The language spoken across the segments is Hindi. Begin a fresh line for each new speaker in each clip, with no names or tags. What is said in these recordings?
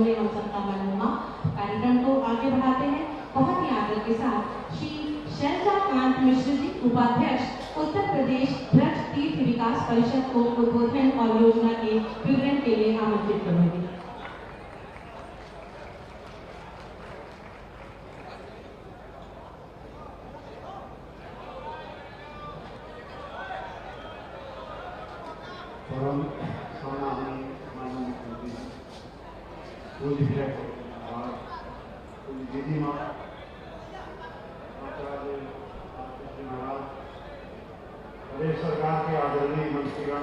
जोड़े एवं सबका मनोरमा कार्यक्रम को आगे बढ़ाते हैं। बहुत ही आदर के साथ श्री शैलजा कांत मिश्र जी, उपाध्यक्ष उत्तर प्रदेश ब्रज तीर्थ विकास परिषद को उद्बोधन और योजना के विवरण के लिए आमंत्रित करूंगी।
प्रदेश सरकार के आदरणीय मंत्रीगण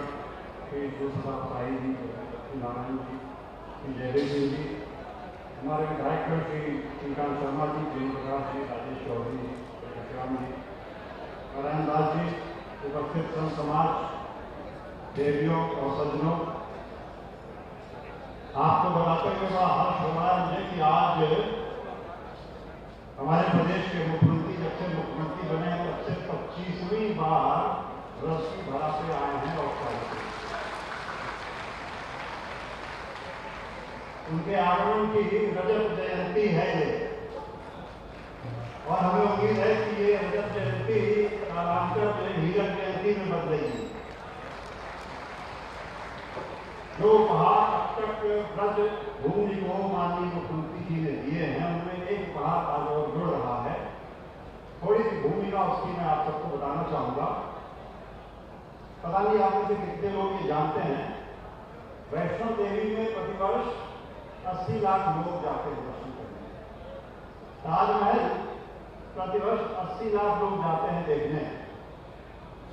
श्री साई जी, श्री नारायण जी, श्री जयदेव सिंह जी, हमारे विधायक श्री श्रीकांत शर्मा जी, जय प्रकाश जी, राजेश चौधरी जी, श्याम जी, नारायण दास जी, उपस्थित संत समाज, देवियों और सज्जनों, आपको बताते हुए बड़ा हर्ष हो रहा है मुझे कि आज हमारे प्रदेश के मुख्यमंत्री जब से मुख्यमंत्री बने हैं तब से 25वीं बार रस की धरा पे आए हैं औपचारिक। उनके आगमन की रजत जयंती है ये, और हमें उम्मीद है कि ये रजत जयंती कालांतर में हीरक जयंती में बदलेगी। जो उपहार अब तक ब्रज भूमि को माननीय मुख्यमंत्री जी ने दिए हैं, उनमें एक उपहार आज और जुड़ रहा है। थोड़ी सी भूमिका उसकी मैं आप सबको बताना चाहूंगा। पता नहीं आप में से कितने लोग ये जानते हैं, वैष्णो देवी में प्रतिवर्ष 80 लाख लोग जाते हैं दर्शन करने। ताजमहल प्रतिवर्ष 80 लाख लोग जाते हैं देखने।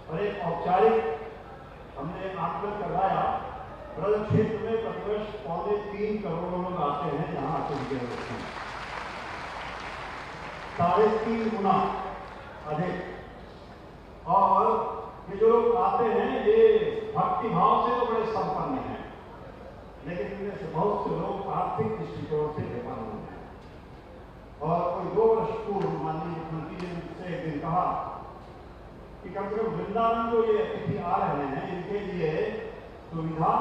और एक औपचारिक हमने आंकलन करवाया, ब्रज क्षेत्र में प्रतिवर्ष 3.25 करोड़ लोग आते हैं यहाँ आके विजय करते हैं, 3.5 गुना अधिक। और ये जो लोग आते हैं ये भक्ति भाव से तो बड़े संपन्न हैं, लेकिन इनमें से बहुत से लोग आर्थिक दृष्टिकोण से बेपान हैं। और कोई 2 वर्ष पूर्व माननीय मुख्यमंत्री जी ने मुझसे एक दिन कहा कि कम से कम वृंदावन जो ये अतिथि आ रहे हैं इनके लिए सुविधा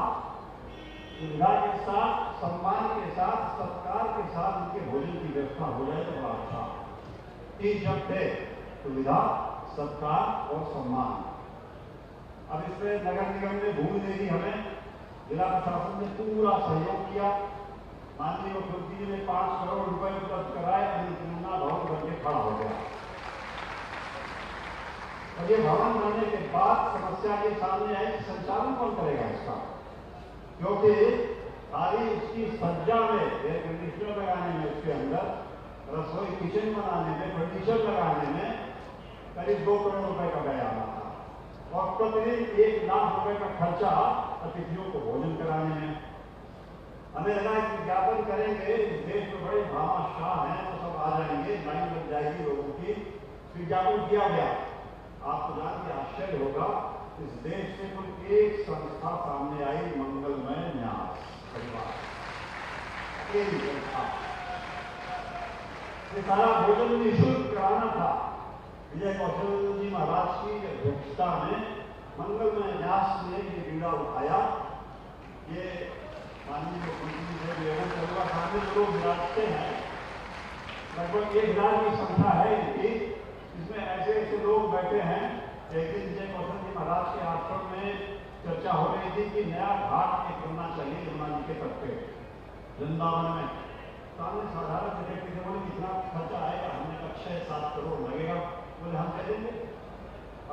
के साथ, सम्मान के साथ, सत्कार के साथ उनके भोजन की व्यवस्था हो जाए तो बड़ा अच्छा। 3 शब्द थे, सुविधा, सत्कार और सम्मान। अब इसमें नगर निगम ने भूमि दे दी हमें, जिला प्रशासन ने पूरा सहयोग किया। माननीय मुख्यमंत्री जी ने 5 करोड़ रुपए उपलब्ध कराए, अन्नपूर्णा भवन बन के खड़ा हो गया। और ये भवन बनने के बाद समस्या के सामने आई कि संचालन कौन करेगा इसका, क्योंकि सारी उसकी सज्जा में, एयर कंडीशनर लगाने में, उसके अंदर रसोई किचन बनाने में, फर्नीचर लगाने में करीब 2 करोड़ रुपए का व्यय आना था। और प्रतिदिन 1 लाख रुपए का खर्चा अतिथियों को भोजन कराने में। हमें लगा कि विज्ञापन करेंगे, इस देश में बड़े भामाशाह हैं, वो सब आ जाएंगे, लाइन लग जाएगी लोगों की। विज्ञापन किया गया। आपको जान के आश्चर्य होगा, इस देश से कुल एक संस्था सामने आई, मंगलमय न्यास परिवार, एक संस्था। ये सारा भोजन निःशुल्क कराना था। विजय कौशल जी महाराज की अध्यक्षता में मंगलमय न्यास ने ये बीड़ा उठाया। ये माननीय मुख्यमंत्री से निवेदन करूंगा, सामने जो लोग विराजते हैं लगभग 1000 की संख्या है इनकी। इसमें ऐसे ऐसे लोग बैठे हैं। एक दिन विजय कौशल जी महाराज के आश्रम में चर्चा हो रही थी कि नया घाट एक बनना चाहिए यमुना जी के तट पे वृंदावन में। सामने साधारण व्यक्ति से बोले कितना खर्चा आएगा, हमने कहा 6-7 करोड़ लगेगा। बोले हम कह देंगे।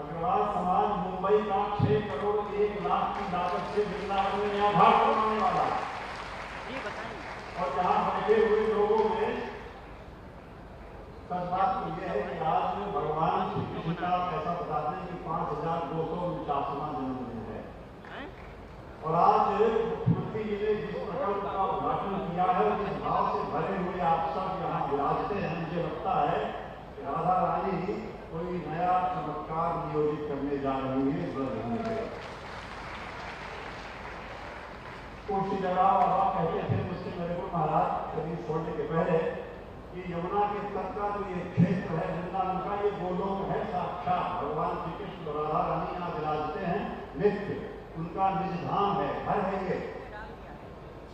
अग्रवाल समाज मुंबई का 6 करोड़ 1 लाख की लागत से वृंदावन में नया घाट बनवाने वाला है। और जहां बैठे हुए लोगों में सच बात तो यह है कि आज में भगवान श्री कृष्ण का ऐसा बताते हैं कि 5249वां जन्मदिन है। और आज मुख्यमंत्री जी ने जिस प्रकल्प का उद्घाटन किया है, जिस भाव से भरे हुए आप सब यहाँ विराजते हैं, मुझे लगता है कि राधा रानी कोई नया चमत्कार नियोजित करने जा रही है इस ब्रजभूमि पे। कुछ जगह बाबा कहते थे मुझसे, मेरे को महाराज कभी छोड़ने के पहले, कि यमुना के तट का जो ये क्षेत्र है वृंदावन का, ये गोलोक है साक्षात। भगवान श्री कृष्ण और राधा रानी यहाँ विराजते हैं नित्य, उनका निज धाम है, घर है ये।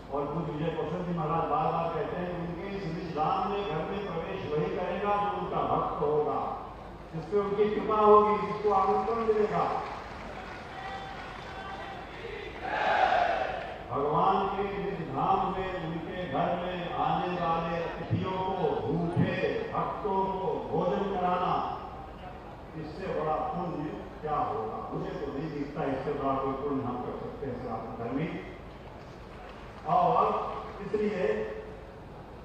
और पूज्य विजय कौशल जी महाराज बार बार कहते हैं उनके इस निज धाम में घर में प्रवेश वही करेगा जो उनका भक्त होगा, जिस पे उनकी कृपा होगी, जिसको आमंत्रण मिलेगा। भगवान के निज धाम में उनके घर में आने वाले अतिथियों को, भूखे भक्तों को भोजन कराना, इससे बड़ा पुण्य क्या होगा? मुझे तो नहीं दिखता इससे बड़ा कोई पुण्य हम कर सकते हैं सनातन धर्मी। और इसलिए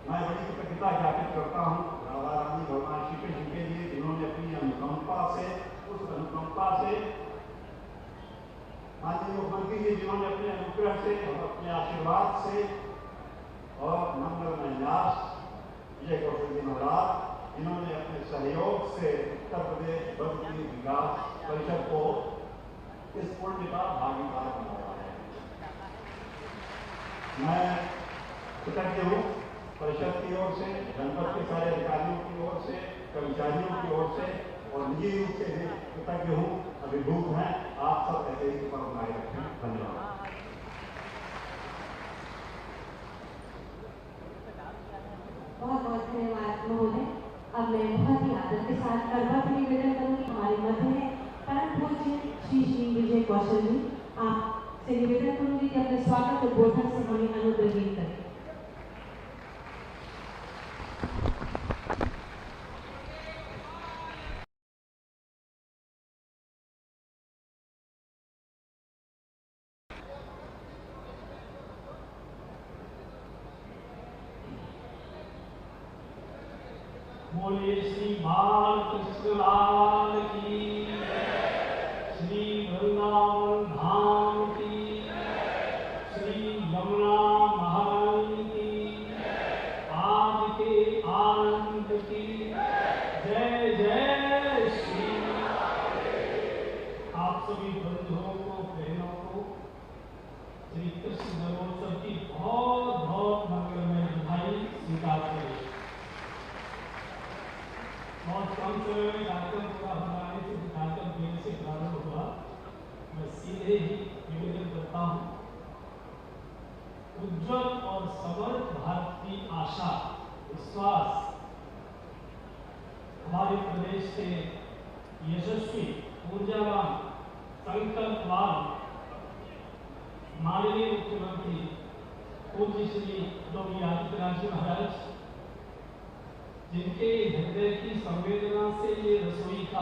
मैं बड़ी कृतज्ञता ज्ञापित करता हूँ राधा रानी भगवान श्री कृष्ण के लिए, जिन्होंने अपनी अनुकंपा से, उस अनुकंपा से माननीय मुख्यमंत्री जी जिन्होंने अपने अनुग्रह से और अपने आशीर्वाद से और मंगलमय न्यास विजय कौशल जी महाराज जिन्होंने अपने सहयोग से उत्तर प्रदेश भक्ति विकास परिषद को इस पुण्य का भागीदार बनाया है। मैं कृतज्ञ हूँ परिषद की ओर से, जनपद के सारे अधिकारियों की ओर से, कर्मचारियों की ओर से, और निजी रूप से भी कृतज्ञ हूँ, अभिभूत हैं। आप सब ऐसे ही पर बनाए रखें। धन्यवाद।
बहुत बहुत धन्यवाद महोदय। अब मैं बहुत ही आदर के साथ करवट निवेदन करूंगी हमारे मध्य में परम पूज्य श्री श्री विजय कौशल जी, आपसे निवेदन करूंगी कि अपने स्वागत उद्बोधन से हमें अनुग्रहित करें।
बोलिए श्री बाल कृष्ण लाल की, श्री वृंदावन धाम की, श्री यमुना महारानी की, आज के आनंद की जय जय श्री। आप सभी बंधुओं को, बहनों को श्री कृष्ण जन्मोत्सव की बहुत बहुत मंगलमय बधाई स्वीकार करें। बहुत कम समय में कार्यक्रम पूरा हो रहा है, क्योंकि कार्यक्रम देर से प्रारंभ हुआ। मैं सीधे ही निवेदन करता हूँ, उज्ज्वल और समर्थ भारत की आशा विश्वास हमारे प्रदेश के यशस्वी, ऊर्जावान, संकल्पवान माननीय मुख्यमंत्री पूज्य श्री योगी आदित्यनाथ जी महाराज, जिनके हृदय की संवेदना से ये रसोई का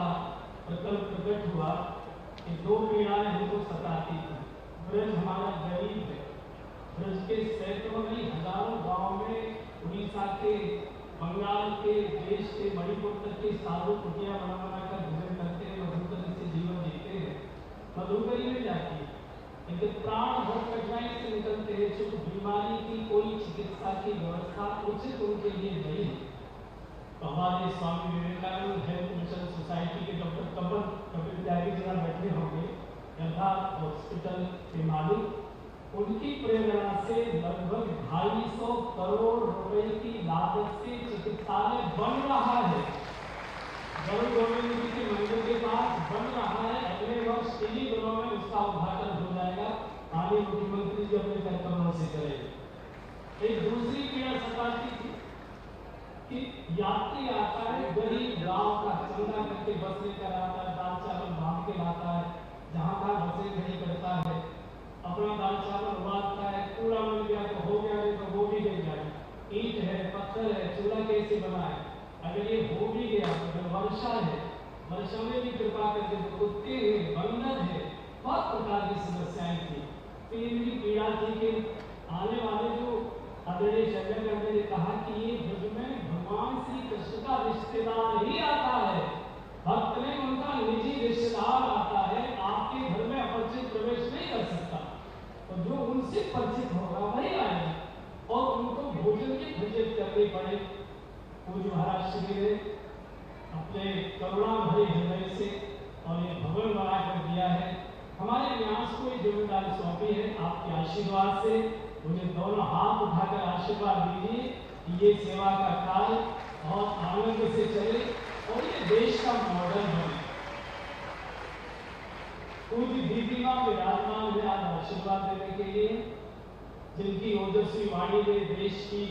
प्रकल्प प्रकट हुआ कि दो पीड़ाएं हमको सताती थी। ब्रज हमारा गरीब है, ब्रज के सैकड़ों नहीं हजारों गांव में उड़ीसा के, बंगाल के, देश के मणिपुर तक के साधु कुटिया बना बनाकर भोजन करते हैं, मधुकरी से जीवन जीते हैं, मधुकरी मिल जाती है, लेकिन प्राण बहुत कठिनाई से निकलते हैं। चूंकि बीमारी की कोई चिकित्सा की व्यवस्था उचित उनके लिए नहीं है। हमारे Swami Vivekananda health mission society के डॉक्टर कपिल त्यागी जी बैठे होंगे, यथार्थ हॉस्पिटल के मालिक, उनकी प्रेरणा से लगभग 250 करोड़ रुपए की लागत से चिकित्सालय बन रहा है। गरुड़ गोविंद जी के मंदिर के पास बन रहा है। अगले वर्ष इन्हीं दिनों में उसका उद्घाटन हो जाएगा। माननीय मुख्यमंत्री जी अपने कार्यक्रमों से करेंगे। एक दूसरी पीड़ा सताती थी कि यात्री आता है, गरीब गांव का चंदा करके बस लेकर आता है, दाल चावल बांध के लाता है, जहां का बसे नहीं करता है, अपना दाल चावल उड़ाता है, कूड़ा मिल गया तो हो गया, नहीं तो वो भी नहीं जाए। ईंट है, पत्थर है, चूल्हा कैसे बनाए? अगर ये हो भी गया तो अगर वर्षा है, वर्षा में भी कृपा करके तो कुत्ते हैं, बंदर है, बहुत प्रकार की समस्याएं थी। तो ये मेरी पीड़ा थी कि आने वाले जो आदरणीय शंकर ने कहा कि ये ब्रज में भगवान श्री कृष्ण का रिश्तेदार ही आता है, भक्त में उनका निजी रिश्तेदार आता है, आपके घर में अपरिचित प्रवेश नहीं कर सकता, तो जो उनसे परिचित होगा वही आएगा और उनको भोजन की फजियत करनी पड़े। पूज्य महाराज श्री ने अपने करुणा भरे हृदय से और ये भवन बना कर दिया है। हमारे न्यास को ये जिम्मेदारी सौंपी है। आपके आशीर्वाद से मुझे दोनों हाथ उठाकर आशीर्वाद दीजिए कि ये सेवा का कार्य और आनंद से चले और ये देश का मॉडल बने। पूज्य दीदी मां विराजमान है आज आशीर्वाद देने के लिए। जिनकी ओजस्वी वाणी ने देश की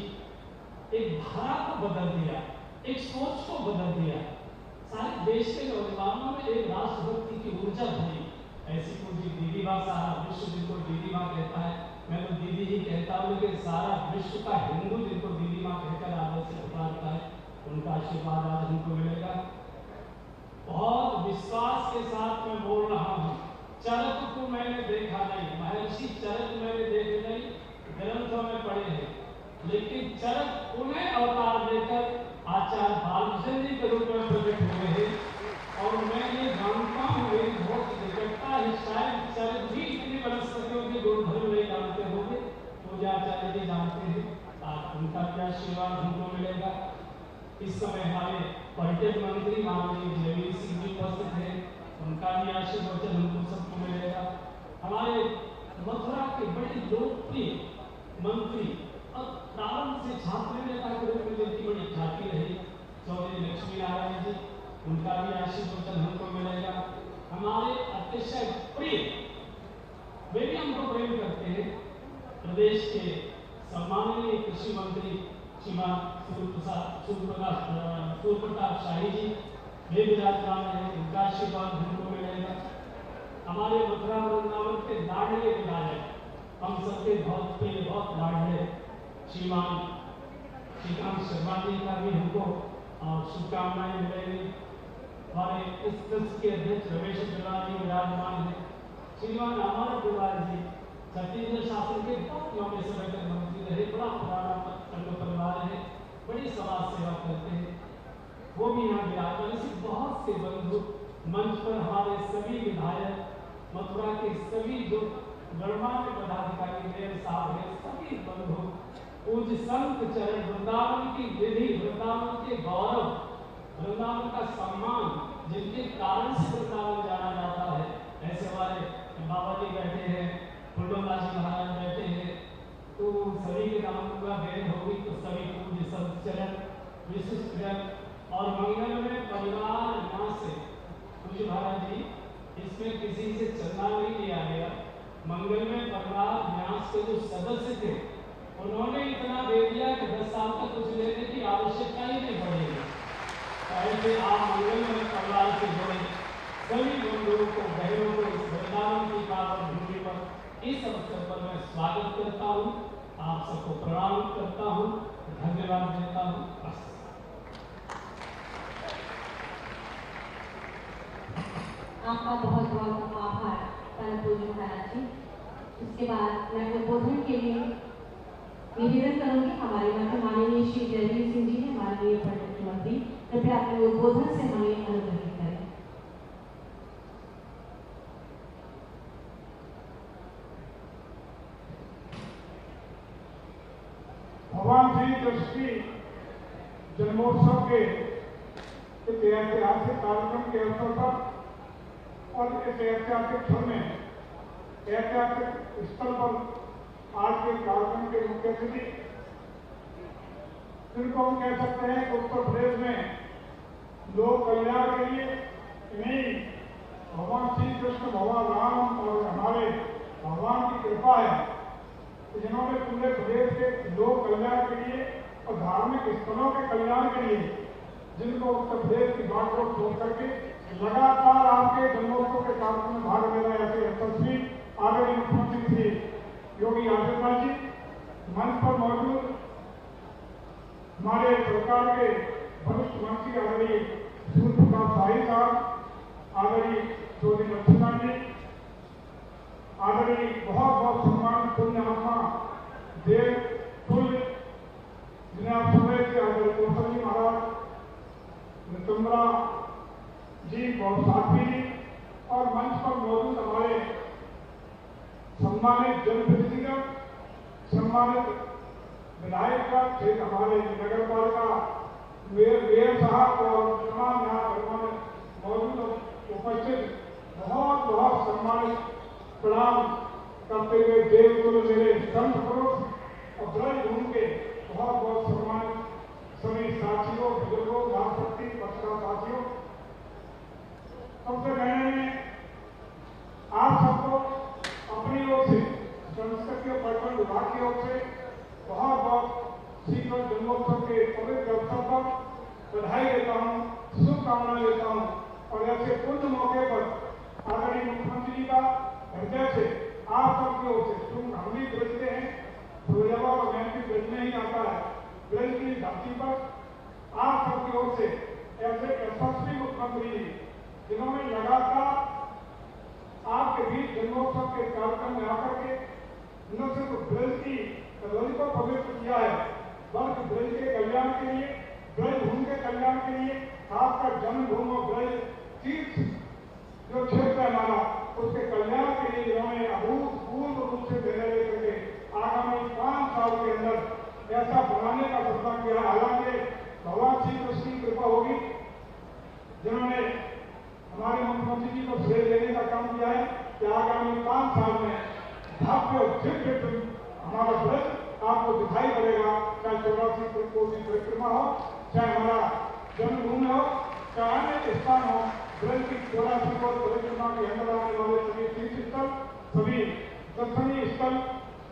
एक धारा को बदल दिया, एक सोच को बदल दिया, सारे देश के नौजवानों में एक राष्ट्रभक्ति की ऊर्जा भरी। ऐसी पूजी दीदी माँ सारा विश्व जिनको दीदी माँ कहता है, मैं तो दीदी ही कहता हूँ, लेकिन सारा विश्व का हिंदू जिनको दीदी माँ कहकर आदर से पुकारता है, उनका आशीर्वाद आज हमको मिलेगा। बहुत विश्वास के साथ मैं बोल रहा हूँ, चरक को मैंने देखा नहीं, महर्षि चरक मैंने देखे नहीं, ग्रंथों में पढ़े हैं, लेकिन चरक उन्हें अवतार लेकर आचार्य बालकृष्ण जी के रूप में प्रकट हुए हैं। और मैं ये जानता हूँ, मेरी बहुत निकटता है, शायद चरक भी इतनी वनस्पतियों के गुणधर्म नहीं जानते होंगे, मुझे आचार्य जी जानते हैं, उनका क्या आशीर्वाद हमको मिलेगा। इस समय हमारे पर्यटन मंत्री माननीय जयवीर सिंह जी उपस्थित हैं, उनका भी आशीर्वाद हमको सबको मिलेगा। हमारे मथुरा के बड़े लोकप्रिय मंत्री और प्रारंभ से छात्र नेता के रूप में जिनकी बड़ी ख्याति रही, चौधरी लक्ष्मी नारायण जी, उनका भी आशीर्वाद हमको मिलेगा। हमारे अतिशय प्रिय, वे भी हमको प्रेम करते हैं, प्रदेश के सम्माननीय कृषि मंत्री श्रीमान सूर्यप्रताप शाही जी, वे विराजमान हैं, उनका आशीर्वाद हमको मिलेगा। हमारे मथुरा वृंदावन के लाडले विधायक, हम सबके बहुत प्रिय, बहुत लाडले श्रीमान श्रीकांत शर्मा जी का भी हमको शुभकामनाएं मिलेंगी। हमारे इस ट्रस्ट के अध्यक्ष रमेश अग्रवाल जी विराजमान हैं, श्रीमान अमर अग्रवाल जी छत्तीसगढ़ शासन के बहुत लंबे समय तक मंत्री रहे, बड़ा पुराना संघ परिवार है, बड़ी समाज सेवा करते हैं, वो भी यहाँ विराजमान। ऐसे बहुत से बंधु मंच पर हमारे सभी विधायक, मथुरा के सभी जो गणमान्य पदाधिकारी मेयर साहब हैं, सभी बंधु, पूज्य संत चरण, वृंदावन की विधि, वृंदावन के गौरव, वृंदावन का सम्मान, जिनके कारण से वृंदावन जाना जाता है, ऐसे हमारे बाबा जी बैठे हैं, फुल्लोदास जी महाराज बैठे हैं, तो सभी के नाम का बेर होगी, तो सभी पूज्य संत चरण, विशिष्ट जन और मंगल में परिवार यहाँ से पूज्य महाराज जी, इसमें किसी से चंदा नहीं लिया गया, मंगल में परिवार न्यास के जो सदस्य थे, उन्होंने इतना दे दिया कि 10 साल तक कुछ लेने की आवश्यकता ही नहीं पड़ेगी। ऐसे आप मंगल में परिवार से जुड़े सभी बंधुओं को, बहनों को इस वृंदावन की पावन भूमि पर इस अवसर पर मैं स्वागत करता हूँ, आप सबको प्रणाम करता हूँ, धन्यवाद देता हूँ।
आपका बहुत बहुत आभार परम पूज्य महाराज जी। इसके बाद मैं उद्बोधन के लिए निवेदन करूंगी हमारे माननीय श्री जयवीर सिंह जी हैं, माननीय पर्यटन मंत्री, कृपया अपने उद्बोधन से हमें अनुग्रहित करें।
भगवान श्री कृष्ण की जन्मोत्सव के ऐतिहासिक कार्यक्रम के अवसर पर और इस ऐतिहासिक क्षण में, ऐतिहासिक स्थल पर आज के कार्यक्रम के मुख्य अतिथि, जिनको हम कह सकते हैं कि उत्तर प्रदेश में लोक कल्याण के लिए नहीं, भगवान श्री कृष्ण, भगवान राम और हमारे भगवान की कृपा है, जिन्होंने पूरे प्रदेश के लोक कल्याण के लिए और धार्मिक स्थलों के कल्याण के लिए, जिनको उत्तर प्रदेश की बात को छोड़ करके लगातार आपके जन्मोत्सव के कार्यक्रम में भाग ले रहे ऐसे यशस्वी आदरणीय मुख्यमंत्री श्री योगी आदित्यनाथ जी, मंच पर मौजूद हमारे सरकार के वरिष्ठ मंत्री आदरणीय सूर्यप्रताप शाही साहब, आदरणीय चौधरी लक्ष्मण जी, आदरणीय बहुत बहुत सम्मान पुण्य आत्मा देव तुल्य जिन्हें आप सुबह से आदरणीय कौशल जी महाराज, नितुम्बरा जी, बहुत साथी जी, और मंच पर मौजूद हमारे सम्मानित जनप्रतिनिधिगण, सम्मानित विधायक, हमारे नगर पालिका मेयर साहब और तमाम यहाँ मौजूद उपस्थित बहुत बहुत सम्मानित प्रणाम करते हुए देवकुल मेरे संत पुरुष और ब्रजभूमि के बहुत बहुत सम्मानित सभी साथियों, बुजुर्गों, राष्ट्रपति पत्रकार साथियों, सबसे पहले आप सबको अपनी ओर से संस्कृति और पर्यटन विभाग की ओर जन्मोत्सव के पवित्र अवसर पर बधाई देता हूँ, शुभकामनाएं देता हूँ। और ऐसे पुण्य मौके पर आदरणीय मुख्यमंत्री जी का हृदय से आप सबकी ओर से, तुम हम भी ब्रजते हैं, फिरोजाबाद और मैं भी ब्रज में ही आता है, ब्रज की धरती पर आप सबकी ओर से ऐसे यशस्वी मुख्यमंत्री जी जिन्होंने लगातार आपके बीच जन्मोत्सव के कार्यक्रम में आकर के न सिर्फ ब्रज की रवि को पवित्र किया है, बल्कि ब्रज के कल्याण के लिए, ब्रज भूमि के कल्याण के लिए, खासकर जन्मभूमि और ब्रज तीर्थ जो क्षेत्र है हमारा, उसके कल्याण के लिए इन्होंने अभूतपूर्व रूप से निर्णय लेकर के आगामी 5 साल के अंदर ऐसा बनाने का सपना किया है। हालांकि भगवान श्री कृष्ण की कृपा होगी, जिन्होंने हमारे मुख्यमंत्री जी को श्रेय देने का काम किया है कि आगामी 5 साल में भव्य और दिव्य हमारा ब्रज आपको दिखाई पड़ेगा, चाहे 84 कोटि परिक्रमा हो, चाहे हमारा जन्मभूमि हो, चाहे अन्य स्थान हो, ब्रज की 84 कोटि परिक्रमा के अंदर आने वाले सभी तीर्थ स्थल, सभी दर्शनीय स्थल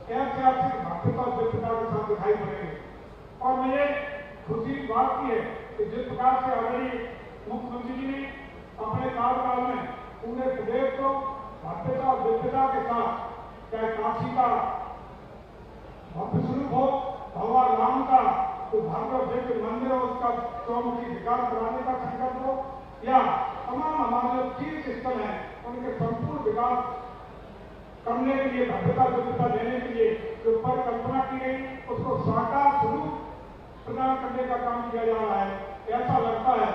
ऐतिहासिक भव्यता दिव्यता के साथ दिखाई पड़ेंगे। और मुझे खुशी बात की है कि जिस प्रकार से आदरणीय मुख्यमंत्री जी ने अपने कार्यकाल में पूरे प्रदेश को भव्यता और दिव्यता के साथ, चाहे काशी का भव्य स्वरूप हो, भगवान राम का तो भव्य दिव्य मंदिर हो, उसका चौमुखी विकास कराने का संकल्प हो, या तमाम हमारे जो तीर्थ स्थल हैं उनके संपूर्ण विकास करने के लिए, भव्यता दिव्यता देने के लिए जो परिकल्पना की गई, उसको साकार स्वरूप प्रदान करने का काम किया जा रहा है। ऐसा लगता है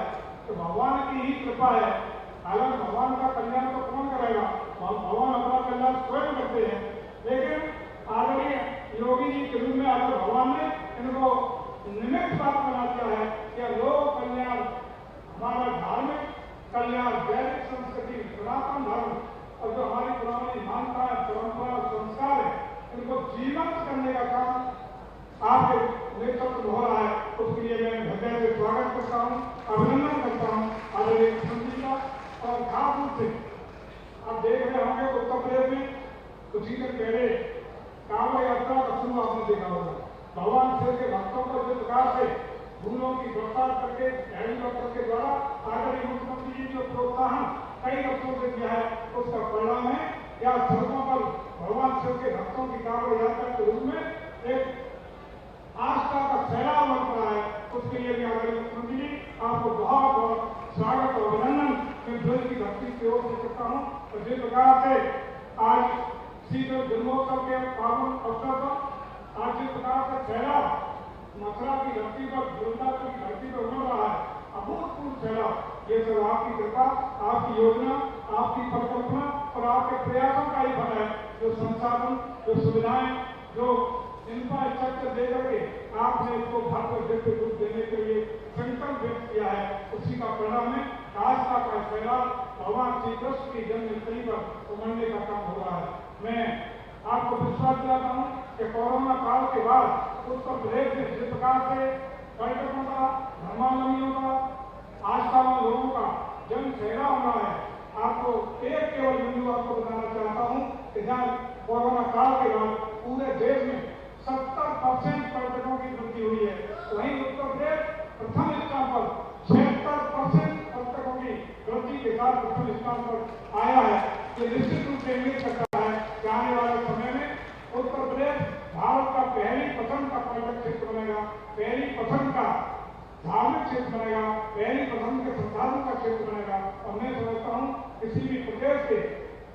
कि भगवान की ही कृपा है। हालांकि भगवान का कल्याण तो कौन करेगा, भगवान अपना कल्याण स्वयं करते हैं, लेकिन आदरणीय योगी जी के रूप में अगर भगवान ने इनको निमित्त बात बना दिया है कि लोक कल्याण, हमारा धार्मिक कल्याण, वैदिक संस्कृति, सनातन धर्म और जो हमारी पुरानी मान्यताएं, परंपरा, संस्कार है, इनको जीवंत करने का काम आपके नेतृत्व में हो रहा है। उसके लिए मैं हृदय से स्वागत करता हूँ, अभिनंदन करता हूँ आदरणीय मुख्यमंत्री का। और खास रूप से आप देख रहे होंगे उत्तर प्रदेश में कुछ ही दिन पहले कांवड़ यात्रा का शुरू आपने देखा होगा। भगवान शिव के भक्तों को जिस प्रकार से फूलों की गिरफ्तार करके हेलीकॉप्टर के द्वारा आदरणीय मुख्यमंत्री जी जो प्रोत्साहन कई वर्षों से किया है, उसका परिणाम है या सड़कों पर भगवान शिव के भक्तों की कांवड़ यात्रा के रूप में एक आस्था का सैलाब बन रहा है। उसके लिए भी आदरणीय मुख्यमंत्री जी आपको बहुत बहुत स्वागत और अभिनंदन मैं ब्रज की धरती की ओर से करता हूँ। तो जिस प्रकार से आज श्री जन्मोत्सव के पावन अवसर पर आज जिस प्रकार से सैलाब मथुरा की धरती पर, वृंदावन की धरती पर उमड़ रहा है, अभूतपूर्व सैलाब, ये सब आपकी कृपा, आपकी योजना, आपकी परिकल्पना और आपके प्रयासों का ही फल है। जो संसाधन, जो सुविधाएं, जो इंफ्रास्ट्रक्चर दे करके आपने इसको भव्य दिव्य रूप देने के लिए संकल्प व्यक्त किया है, उसी का परिणाम है आस्था का सैलाब भगवान श्री कृष्ण की जन्मस्थली पर उमड़ने का काम हो रहा है। मैं आपको विश्वास दिलाता हूँ कि कोरोना काल के बाद उत्तर प्रदेश में जिस प्रकार से पर्यटकों का, धर्मावलंबियों का, आस्थावान लोगों का जन सैलाब हो रहा है, आपको एक केवल बिंदु आपको बताना चाहता हूँ कि जहाँ कोरोना काल के बाद पूरे देश में 70% पर्यटकों की वृद्धि हुई है, वहीं उत्तर प्रदेश प्रथम स्थान पर 76% पर्यटकों की वृद्धि के साथ प्रथम स्थान पर आया है। ये निश्चित रूप से उम्मीद करता है कि आने वाले समय में उत्तर प्रदेश भारत का पहली पसंद का पर्यटक क्षेत्र बनेगा, पहली पसंद का धार्मिक क्षेत्र बनेगा, पहली पसंद के संसाधन का क्षेत्र बनेगा। और मैं समझता हूँ किसी भी प्रदेश के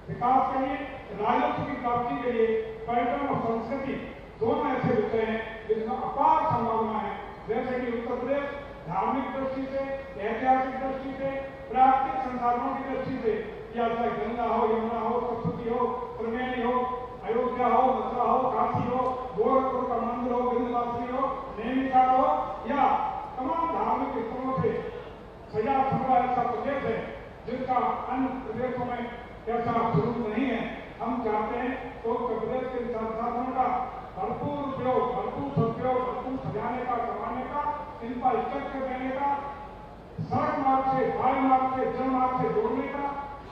विकास के लिए, राजस्व की प्राप्ति के लिए पर्यटन और संस्कृति दोनों ऐसे विषय हैं जिसमें अपार संभावना है। जैसे कि उत्तर प्रदेश धार्मिक दृष्टि से, ऐतिहासिक दृष्टि से, प्राकृतिक संसाधनों की दृष्टि से, या चाहे गंगा हो, यमुना हो, सरस्वती हो, त्रिवेणी हो, अयोध्या हो, मथुरा हो, काशी हो, गोरखपुर का मंदिर हो, विंध्यवासिनी हो, नैनीताल हो, या तमाम धार्मिक स्थलों से सजा सजा ऐसा प्रदेश है जिसका अन्य प्रदेशों में ऐसा स्वरूप नहीं है। हम चाहते हैं तो उत्तर प्रदेश के संसाधनों का भरपूर उपयोग, भरपूर सदुपयोग, भरपूर सजाने का, करवाने का, इनका स्ट्रक्चर देने का, सड़क मार्ग से, वायु मार्ग से, जल मार्ग से जोड़ने का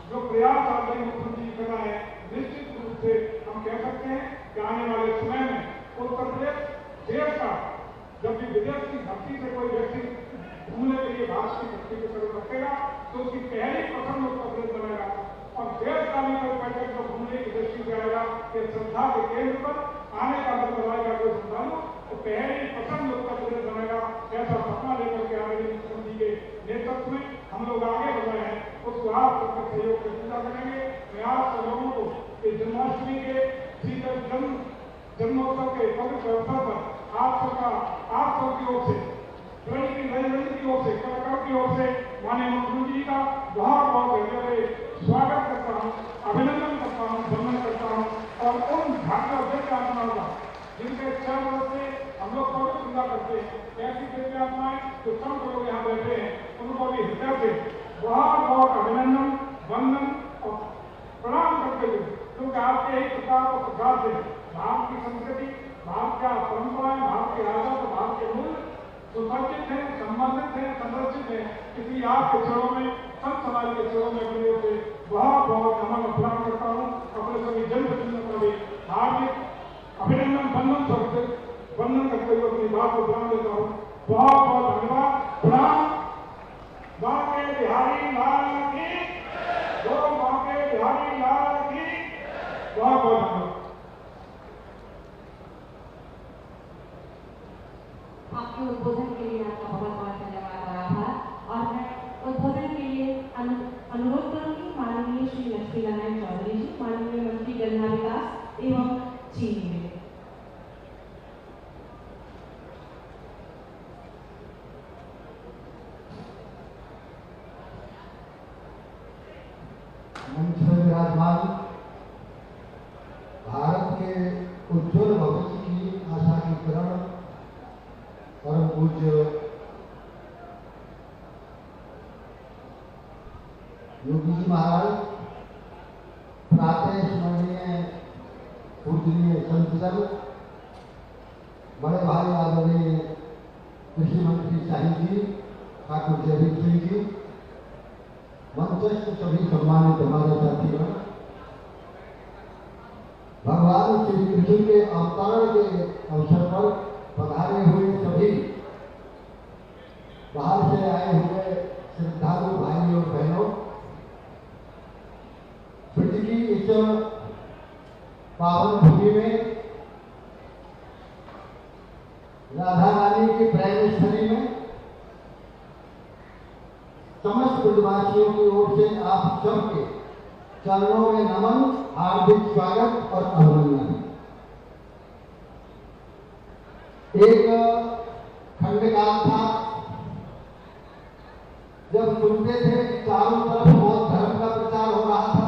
जो प्रयास आदरणीय मुख्यमंत्री कर रहे हैं, निश्चित रूप से हम कह सकते हैं कि आने वाले समय में उत्तर प्रदेश देश का जब भी विदेश की धरती से कोई व्यक्ति घूमने के लिए भारत की धरती पर कदम रखेगा तो उसकी पहली पसंद उत्तर प्रदेश बनेगा। और देश का भी कोई पर्यटक जो घूमने की दृष्टि से आएगा कि श्रद्धा के केंद्र पर आने का मतलब आएगा कोई श्रद्धालु तो पहली पसंद उत्तर प्रदेश बनेगा। ऐसा सपना लेकर के आगे मुख्यमंत्री के नेतृत्व में हम लोग आगे बढ़ रहे हैं, उसको आप सबके सहयोग से पूरा करेंगे। मैं आप सब लोगों को जन्माष्टमी के जन्मोत्सव के पवित्र अवसर पर आप सबकी ओर से की ओर से कलाकारों की ओर से माननीय मुख्यमंत्री जी का बहुत बहुत धन्यवाद स्वागत करता हूँ, अभिनंदन करता हूँ, वंदन करता हूँ। और उन भाग्य दिव्य आत्माओं का जिनके चरण से हम लोग पवित्र पूजा करते हैं, ऐसी दिव्य आत्माएं जो संत लोग यहाँ बैठे हैं, उनको भी हृदय से बहुत बहुत अभिनंदन, वंदन और प्रणाम करते हुए, क्योंकि आपके एक प्रकार और प्रकार से भारत की संस्कृति, भारत का परंपराएं, भारत के आदत, भारत के मूल सुसज्जित है, संबंधित है, संरक्षित है। इसलिए आपके चरणों में, संत समाज के चरणों में अपनी ओर से बहुत बहुत नमन अर्पण करता हूँ। अपने सभी जनप्रतिनिधियों का भी हार्दिक अभिनंदन, वंदन करते हुए अपनी बात को ध्यान देता हूँ। बहुत बहुत धन्यवाद। प्रणाम। बांके बिहारी लाल की, दो बांके बिहारी लाल की, बहुत बहुत धन्यवाद।
आपके उद्बोधन के लिए आपका बहुत बहुत धन्यवाद और आभार। और मैं उद्बोधन के लिए अनुरोध करूंगी माननीय श्री लक्ष्मी नारायण चौधरी जी, माननीय मंत्री गन्ना विकास एवं चीनी मिल।
मंच में विराजमान भारत के उज्ज्वल भविष्य की आशा की किरण परम पूज्य योगी जी महाराज, प्रातः स्मरणीय पूजनीय संत बड़े भाई आदरणीय कृषि मंत्री शाही जी, ठाकुर जयवीर सिंह जी, मंचस्थ सभी सम्मानित हमारे साथीगण, भगवान श्री कृष्ण के अवतरण के अवसर पर पधारे हुए सभी बाहर से आए हुए श्रद्धालु भाई और बहनों, ब्रज की इस पावन भूमि में, राधा रानी की प्रेम स्थली में समस्त ब्रजवासियों की ओर से आप सबके चरणों में नमन, हार्दिक स्वागत और अभिनंदन। एक खंडकाल था जब सुनते थे कि चारों तरफ बौद्ध धर्म का प्रचार हो रहा था।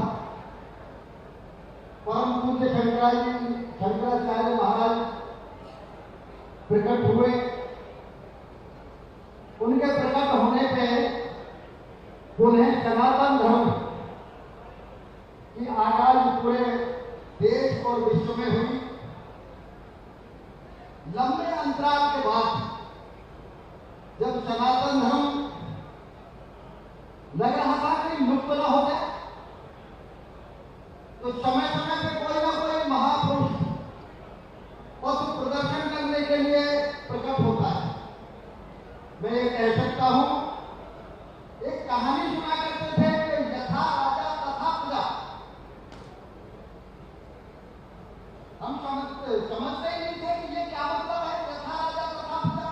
परम पूज्य शंकराचार्य महाराज प्रकट हुए। उनके प्रकट होने पे उन्हें सनातन धर्म की आगाज पूरे देश और विश्व में हुई। लंबे अंतराल के बाद जब सनातन धर्म लग रहा था कि लुप्त न हो जाए, तो समय समय पे कोई ना कोई महापुरुष पथ प्रदर्शन करने के लिए प्रकट होता है। मैं ये कह सकता हूं, एक कहानी सुना करते थे कि यथा राजा तथा प्रजा। हम समझते ही नहीं थे कि ये क्या मतलब है, यथा राजा तथा प्रजा।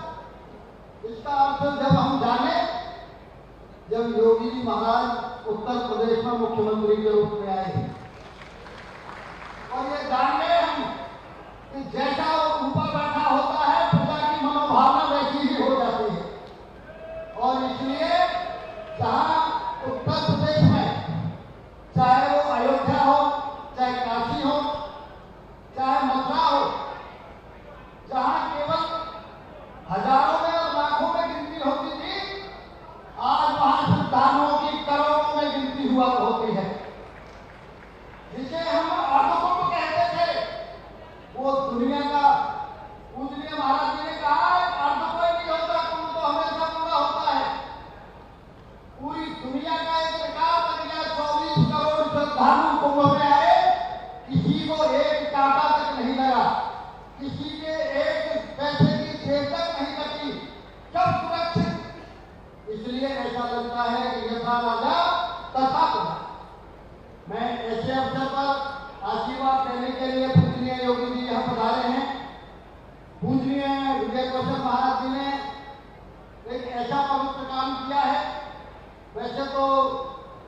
इसका अर्थ जब हम जाने, जब योगी जी महाराज उत्तर प्रदेश में मुख्यमंत्री के रूप में आए और ये जान गए हम कि जैसा वो ऊपर बैठा होता है, प्रजा की मनोभावना वैसी ही हो जाती है। और इसलिए जहां उत्तर प्रदेश में, चाहे वो अयोध्या हो, चाहे काशी हो, चाहे मथुरा हो, जहां केवल हजारों में और लाखों में गिनती होती थी, आज वहां श्रद्धालुओं की करोड़ों में गिनती हुआ होती है। जिसे हम अर्धकुंभ कहते थे, वो दुनिया का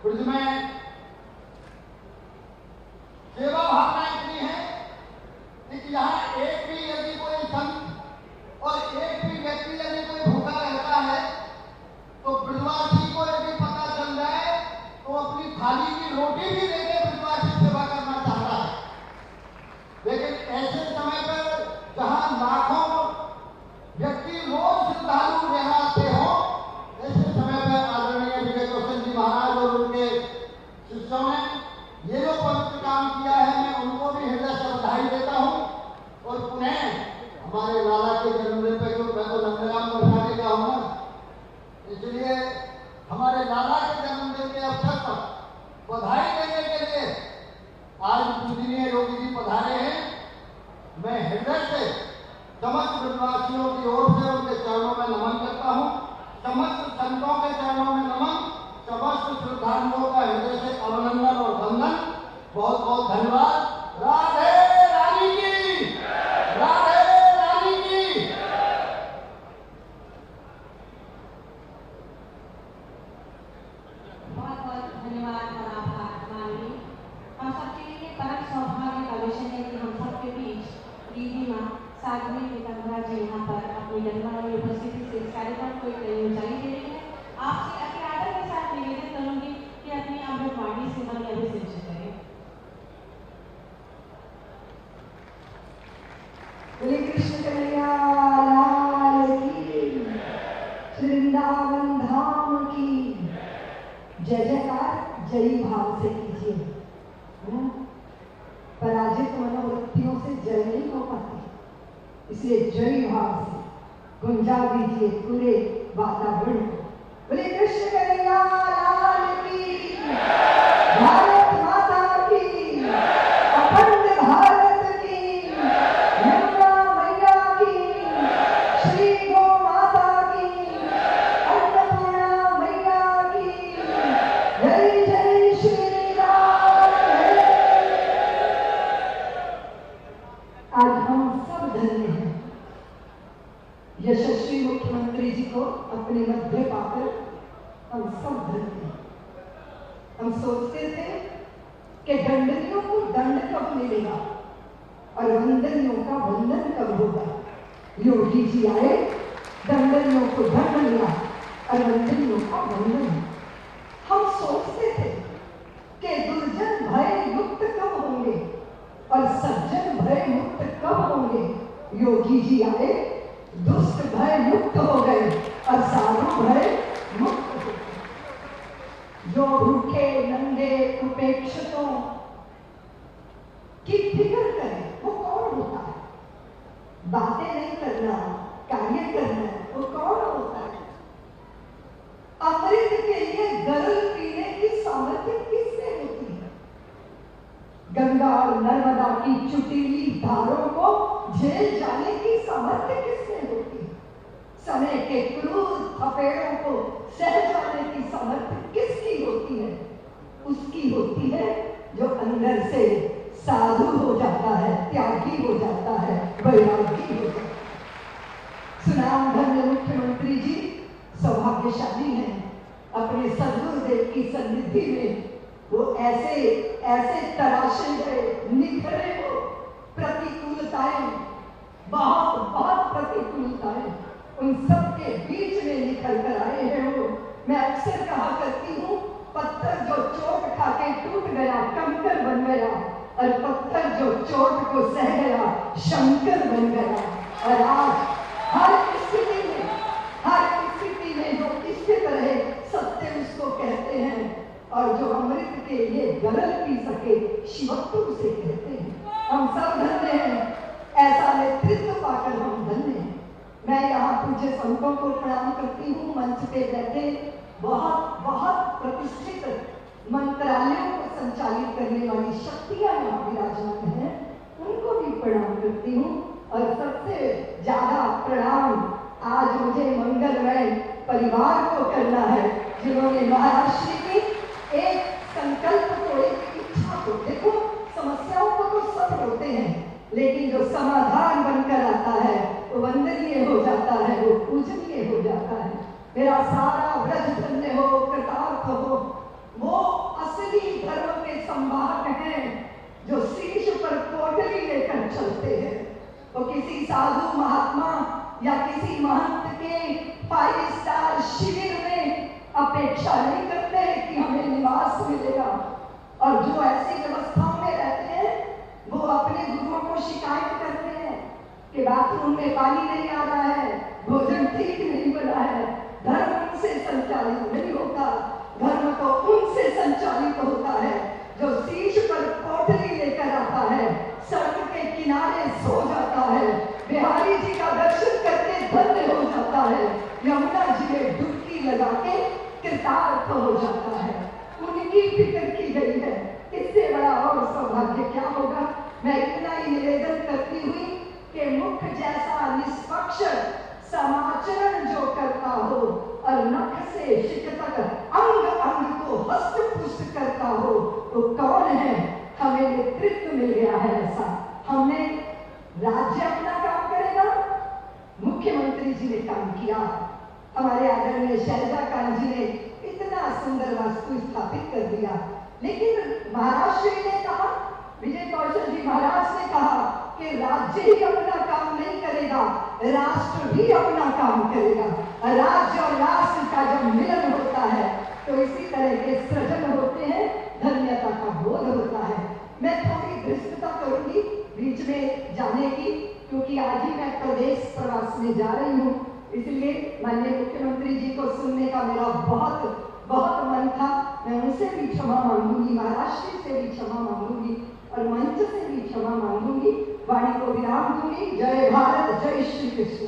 ब्रज में सेवा भावना इतनी है कि यहाँ एक भी यदि कोई संत और एक भी व्यक्ति यदि कोई भूखा रहता है तो ब्रजवासी को यदि पता चल जाए तो अपनी थाली की रोटी भी देके ब्रजवासी सेवा करना चाहता है। लेकिन ऐसे समय पर जहाँ लाखों व्यक्ति रोज श्रद्धालु यहाँ आते हो, ऐसे समय पर आदरणीय विजय कौशल जी महाराज और उनके शिष्यों ने ये जो पवित्र काम किया है, मैं उनको भी हृदय से बधाई देता हूँ। और पुनः हमारे लाला के जन्मदिन पर क्यों मैं तो नंदराम बरसाने का हूँ ना, इसलिए हमारे लाला के जन्मदिन के अवसर पर बधाई देने के लिए आज पूजनीय योगी जी पधारे हैं। मैं हृदय से समस्त ब्रजवासियों की ओर से उनके चरणों में नमन करता हूँ, समस्त संतों के चरणों में नमन, समस्त श्रद्धालुओं का हृदय से अभिनंदन और वंदन। बहुत बहुत धन्यवाद। राधे रानी की, राधे रानी की।
बहुत बहुत धन्यवाद और आभार माननीय। हम सबके लिए परम सौभाग्य का विषय है कि हम सबके बीच दीदी माँ साध्वी पीताम्बरा जी यहाँ पर अपनी जन्मदिन उपस्थिति से इस कार्यक्रम को एक नई ऊंचाई दे रही है। आपसे अति आदर के साथ निवेदन करूंगी कि अपनी अमृतवाणी से मन अभिषेक करें।
बोले कृष्ण कन्हैया लाल की, श्री वृंदावन धाम की जय जयकार जय भाव से कीजिए। पराजित मनोवृत्तियों से जय नहीं हो पाती, इसलिए जय भाव से गुंजा दीजिए पूरे वातावरण को। बोले कृष्ण कन्हैया लाल की, भारत माता की, अखंड भारत की, यमुना मैया की, श्री गो माता की, अन्नपूर्णा मैया की, जय जय श्री राम। आज हम सब धन्य हैं यशस्वी मुख्यमंत्री जी को अपने मध्य पाकर। हम सब धन्य हैं। हम सोचते थे कि दंडनियों को दंड कब मिलेगा और वंदनियों का वंदन कब होगा। योगी जी आए, दंडनियों को दंड मिला और वंदनियों का वंदन। हम सोचते थे कि दुर्जन भय युक्त कब होंगे और सज्जन भय मुक्त कब होंगे। योगी जी आए, दुष्ट भय मुक्त हो गए और साधु भय मुक्त हो गए। जो भूखे नंगे उपेक्षितों की फिक्र करे वो कौन होता है। बातें नहीं करना, कार्य करना, वो कौन होता है। अमृत के लिए गरल पीने की सामर्थ्य किसमें होती है। गंगा और नर्मदा की चुटीली धारों को झेल जाने की सामर्थ्य किसमें होती है। समय के क्रूर थपेड़ों को सह जाने की सामर्थ्य किसकी होती है। उसकी होती है जो अंदर से साधु हो जाता है, त्यागी हो जाता है, वैरागी हो जाता है। सुनाम धन्य मुख्यमंत्री जी सौभाग्यशाली हैं। अपने सदगुरुदेव की सन्निधि में वो ऐसे ऐसे तराशे गए, निखरे वो प्रतिकूलताएं, बहुत बहुत प्रतिकूलताएं, उन सब के बीच में निखर कर आए हैं वो। मैं अक्सर कहा करती हूँ, पत्थर जो चोट खा के टूट गया कंकर बन गया और पत्थर जो चोट को सह गया शंकर बन गया। और आज हर स्थिति में जो स्थित रहे सत्य उसको कहते हैं और जो अमृत के लिए गरल पी सके शिवत्व उसे कहते हैं। हम सब धन्य हैं, ऐसा नेतृत्व पाकर हम धन्य हैं। मैं यहाँ पूज्य संतों को प्रणाम करती हूँ। मंच पे बैठे बहुत बहुत प्रतिष्ठित मंत्रालयों को संचालित करने वाली शक्तियाँ यहाँ विराजमान हैं, उनको भी प्रणाम करती हूँ। और सबसे ज्यादा प्रणाम आज मुझे मंगलमय परिवार को करना है, जिन्होंने महाराष्ट्र की एक संकल्प को, एक इच्छा को, देखो समस्याओं को तो सब होते हैं, लेकिन जो समाधान बनकर आता है वो वंदनीय हो जाता है, वो पूजनीय हो जाता है। मेरा सारा व्रज धन्य हो, कृतार्थ हो, वो संवाहक हैं जो शीश पर कोटली लेकर चलते हैं। वो किसी साधु महात्मा या किसी महंत के 5 स्टार शिविर में अपेक्षा नहीं करते कि हमें निवास मिलेगा, और जो ऐसी व्यवस्थाओं में रहते हैं वो अपने गुरुओं को शिकायत करते हैं कि बाथरूम में पानी नहीं आ रहा है, भोजन ठीक नहीं बना है। धर्म उनसे संचालित नहीं होता, धर्म तो उनसे संचालित होता है जो शीश पर पोटली लेकर आता है, सड़क के किनारे सो जाता है, बिहारी जी का दर्शन करके धन्य हो जाता है, यमुना जी में डुबकी लगा के कृतार्थ हो जाता है। उनकी फिक्र की गई है, इससे बड़ा और सौभाग्य क्या होगा। मैं इतना ही निवेदन करती हुई कि मुख जैसा निष्पक्ष समाचरण जो करता हो और नख से शिख तक अंग अंग को हस्त पुष्ट करता हो, तो कौन है। हमें नेतृत्व मिल गया है ऐसा। हमने राज्य अपना काम करेगा, मुख्यमंत्री जी ने काम किया, हमारे आदरणीय शैलजा कांत जी ने इतना सुंदर वास्तु स्थापित कर दिया। लेकिन महाराष्ट्र ने कहा, विजय कौशल जी महाराज ने कहा कि राज्य ही अपना काम नहीं करेगा, राष्ट्र भी अपना काम करेगा। राज्य और राष्ट्र का जब मिलन होता है तो इसी तरह के सृजन होते हैं, धन्यता का बोध होता है। मैं थोड़ी धृष्टता करूंगी बीच में जाने की, क्योंकि आज ही मैं प्रदेश प्रवास में जा रही हूँ, इसलिए माननीय मुख्यमंत्री जी को सुनने का मेरा बहुत बहुत मन था। मैं उनसे भी क्षमा मांगूंगी, महाराष्ट्र से भी क्षमा मांगूंगी और मंच से भी क्षमा मांगूंगी। वाणी को विराम दूंगी। जय भारत, जय श्री कृष्ण।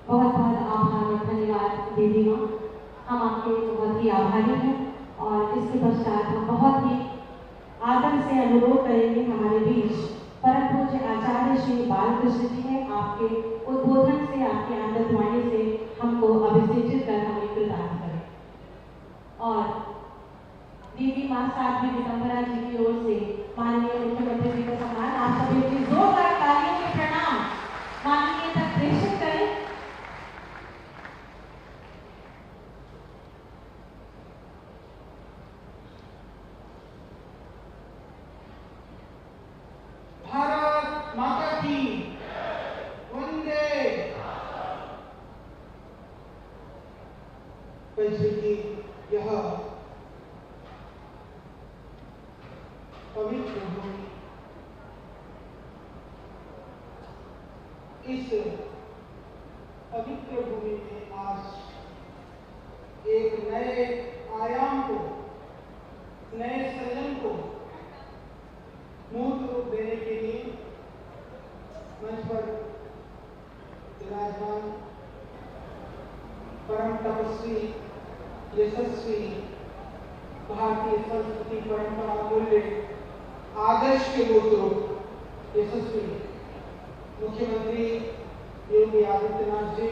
बहुत बहुत आभार, धन्यवाद दीदी माँ, हम आपके बहुत ही आभारी हैं। और इसके पश्चात हम बहुत ही आदर से अनुरोध करेंगे हमारे बीच परम पूज्य आचार्य श्री बालकृष्ण जी हैं, आपके उद्बोधन से, आपके आनंदवाणी से हमको अभिषेचित कर हमें कृतार्थ करें। और दीदी माँ साध्वी दिगंबरा जी की ओर से माननीय मुख्यमंत्री जी का सम्मान, आप सभी की जोरदार तालियों के प्रणाम माननीय तक प्रेषित करें।
भारत माता की वंदे। की यह पवित्र भूमि, इस पवित्र भूमि में आज एक नए आयाम को, नए सृजन को मूर्त रूप देने के लिए मंच पर विराजमान परम तपस्वी, यशस्वी, भारतीय संस्कृति परंपरा मूल्य आदर्श के मूर्त रूप यशस्वी मुख्यमंत्री योगी आदित्यनाथ जी,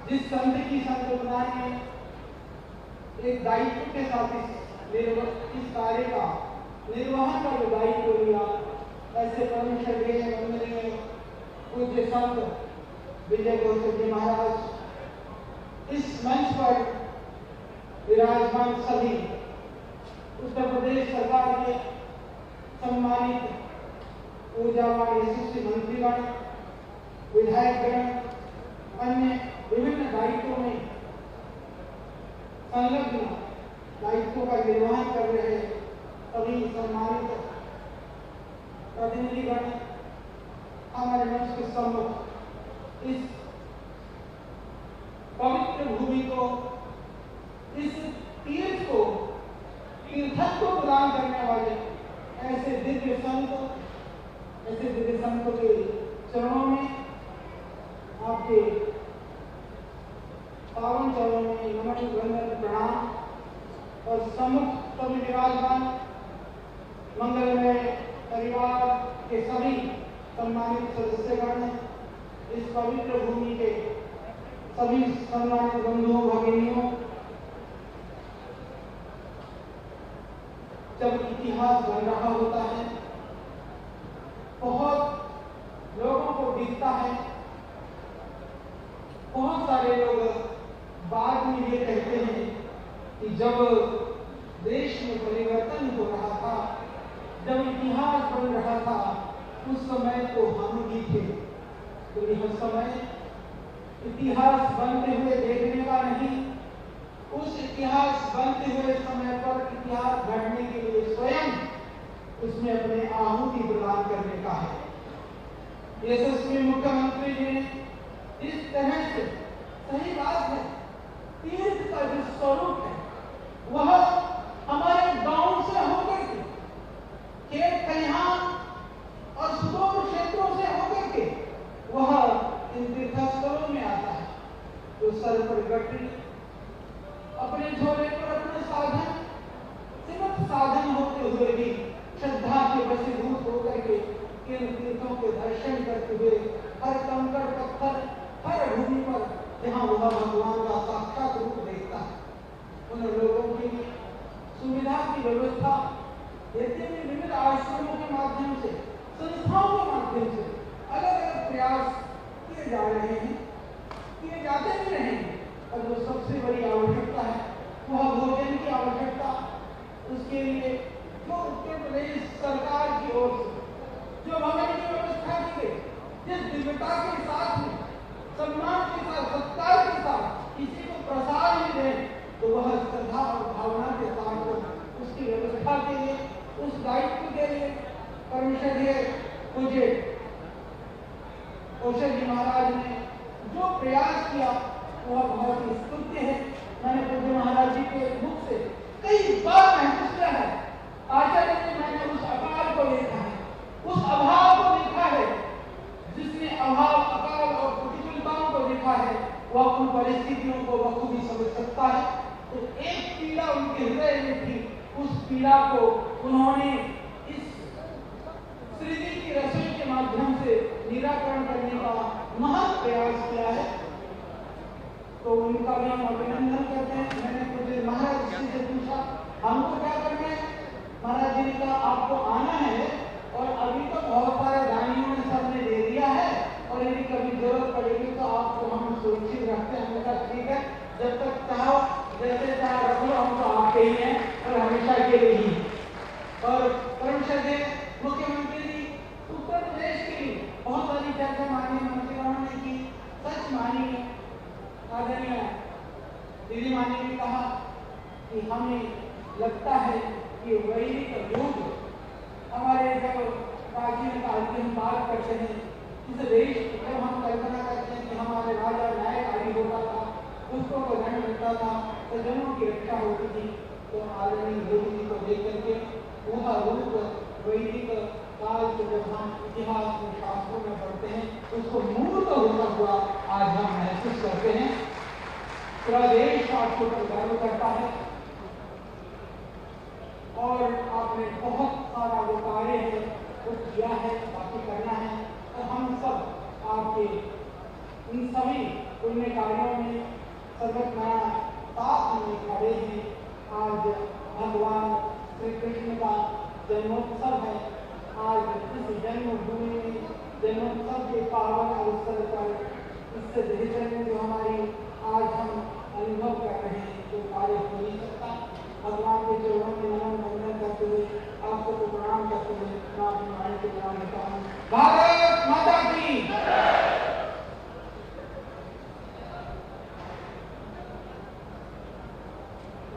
जिस संत की संकल्पना ने एक दायित्व के साथ इस कार्य का निर्वहन का जो दायित्व लिया, ऐसे परम श्रद्धेय वंदनीय पूज्य संत विजय कौशल जी महाराज, इस मंच पर विराजमान सभी उत्तर प्रदेश सरकार के सम्मानित ऊर्जावान यशस्वी मंत्रीगण, विधायकगण, अन्य विभिन्न दायित्वों में संलग्न दायित्वों का निर्वहन कर रहे सभी सम्मानित प्रतिनिधिगण, हमारे मंच के सम्मुख इस पवित्र भूमि को, इस तीर्थ को, तीर्थत्व को प्रदान करने वाले ऐसे दिव्य संतों के चरणों में, आपके पावन चरणों में नमन वंदन प्रणाम और सम्मुख सभी विराजमान मंगलमय परिवार के सभी सम्मानित सदस्यगण, इस पवित्र भूमि के सभी सम्मानित बंधुओं भगिनियों, जब इतिहास बन रहा होता है बहुत लोगों को दिखता है, बहुत सारे लोग बाद में ये कहते हैं कि जब देश में परिवर्तन हो रहा था, जब इतिहास बन रहा था, उस समय तो हम भी थे। तो यह समय इतिहास बनते हुए देखने का नहीं, उस इतिहास बनते हुए समय पर इतिहास गढ़ने के लिए स्वयं उसमें अपने आहुति प्रदान करने का है। यशस्वी मुख्यमंत्री जी ने इस तरह से, सही बात है, तीर्थ का जो स्वरूप है वह हमारे गांव से होकर के, खेत खलिहान और सुदूर क्षेत्रों से होकर के वह इन तीर्थस्थलों में आता है। जो सर पर गठरी, अपने झोले पर अपने साधन, सीमित साधन होते हुए भी श्रद्धा के वशीभूत होकर के इन तीर्थों के दर्शन करते हुए हर कंकड़ पत्थर, हर भूमि पर जहाँ वह भगवान का साक्षात रूप देखता है, उन लोगों के लिए सुविधा की व्यवस्था देते हुए विविध आश्रमों के माध्यम से, संस्थाओं के माध्यम से अलग अलग प्रयास किए जा रहे हैं, किए जाते भी रहेंगे। और जो सबसे बड़ी आवश्यकता है वह भोजन की आवश्यकता। उसके लिए जो उत्तर प्रदेश सरकार की ओर से जो भवन की व्यवस्था की गई, जिस दिव्यता के साथ में, सम्मान के साथ, सत्कार के साथ किसी को प्रसाद भी दें, तो वह श्रद्धा और भावना के साथ उसकी व्यवस्था के लिए, उस दायित्व के लिए परमेश्वरीय पूज्य कौशल जी महाराज ने जो प्रयास किया वह बहुत ही स्तुत्य है। मैंने पूज्य महाराज जी के मुख से कई बार महसूस किया है, आचार्य ने मैंने उस अकाल को देखा है, उस अभाव को देखा है। जिसने अभाव, अकाल और प्रतिकूलताओं को देखा है वह उन परिस्थितियों को बखूबी समझ सकता है। तो एक पीड़ा उनके हृदय में थी, उस पीड़ा को उन्होंने इस सृष्टि की रसोई के माध्यम से निराकरण करने का महत् प्रयास किया है। तो उनका भी हम अभिनंदन करते हैं। मैंने पूज्य महाराज जी से पूछा हमको क्या करना है, महाराज जी ने कहा आपको आना है और अभी तो बहुत सारे दानियों ने सबने दे दिया है और यदि कभी जरूरत पड़ेगी तो आपको हम सुरक्षित रखते हैं। हमने कहा ठीक है, जब तक चाहो जैसे चाहे रख लो, हम तो आपके ही हैं और हमेशा के लिए ही। और परमश्रद्धेय मुख्यमंत्री जी उत्तर प्रदेश के लिए बहुत सारी चर्चा माननीय मंत्रियों ने की, सच मानी। आदरणीय दीदी मानी ने कहा कि हमें लगता है कि वैदिक युग हमारे जब प्राचीन काल की हम बात करते हैं, इस देश जब हम कल्पना करते हैं कि हमारे राजा न्यायकारी होता था, पुष्पों को दंड मिलता था, सज्जनों की रक्षा होती थी, तो आदरणीय योगी जी को देख करके वह रूप वैदिक काल के जब हम इतिहास में, शास्त्रों में पढ़ते हैं, उसको मूर्त होता हुआ आज हम महसूस करते हैं। पूरा देश आपके ऊपर गर्व करता है और आपने बहुत सारा जो कार्य है वो किया है, बाकी करना है। और हम सब आपके इन सभी पुण्य कार्यों में सर्वथा साथ में खड़े हैं। आज भगवान श्री कृष्ण का जन्मोत्सव है। आज इस जन्मभूमि में जन्मोत्सव के पावन अवसर पर इससे बेहतर में जो हमारी आज हम अनुभव कर रहे हैं, जो कार्य हो नहीं सकता। भगवान के चरणों में नमन वंदन करते हुए आपको तो प्रणाम करते हुए मैं अपनी वाणी को विराम देता हूँ। भारत माता की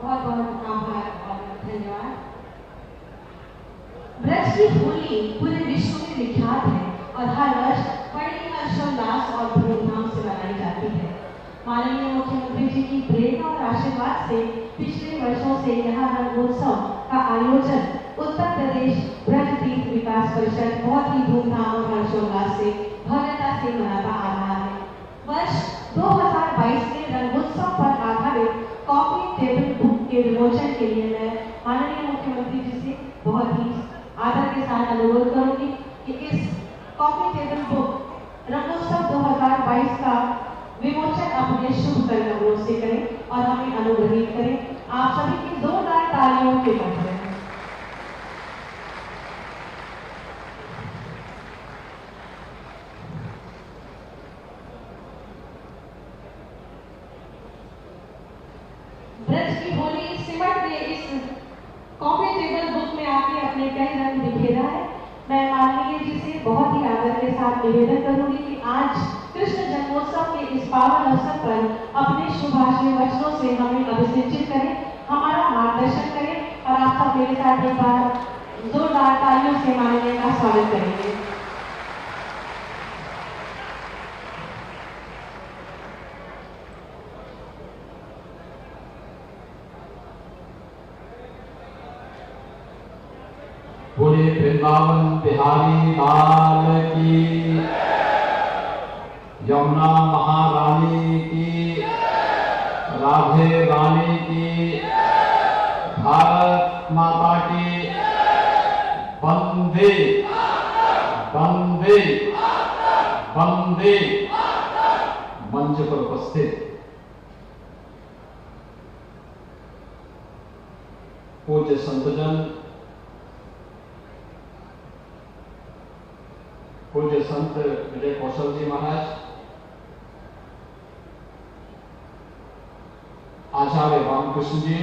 बहुत बहुत आभार और धन्यवाद। ब्रज की होली पूरे विश्व में विख्यात है और हर वर्ष बड़े हर्षोल्लास और धूमधाम से मनाई जाती है। माननीय मुख्यमंत्री जी की प्रेरणा और आशीर्वाद से पिछले वर्षों से यहाँ रंगोत्सव का आयोजन उत्तर प्रदेश ब्रज तीर्थ विकास परिषद बहुत ही धूमधाम और हर्षोल्लास से भव्यता से मनाता आ रहा है। वर्ष 2022 में रंगोत्सव पर आधारित कॉफी टेबल बुक के विमोचन के लिए मैं माननीय मुख्यमंत्री जी से बहुत ही आदर के साथ अनुरोध करूंगी कि इस कॉफी टेबल बुक रंगोत्सव 2022 का विमोचन अपने शुभ कर्मों से करें और हमें अनुग्रहित करें। आप सभी की जोरदार तालियों के बजाय ने इस कॉफी टेबल बुक में आके अपने कई रंग बिखेरा है। मैं माननीय जी से बहुत ही आदर के साथ निवेदन करूंगी कि आज कृष्ण जन्मोत्सव के इस पावन अवसर पर अपने शुभाशय वचनों से हमें अभिषेचित करें, हमारा मार्गदर्शन करें और आप सब मेरे साथ एक बार जोरदार तालियों से माननीय का स्वागत करेंगे।
बोले वृंदावन बिहारी लाल की, यमुना महारानी की, राधे रानी की, भारत माता की, वंदे वंदे वंदे। मंच पर उपस्थित पूज्य संतजन, पूज्य संत विजय कौशल जी महाराज, आचार्य रामकृष्ण जी,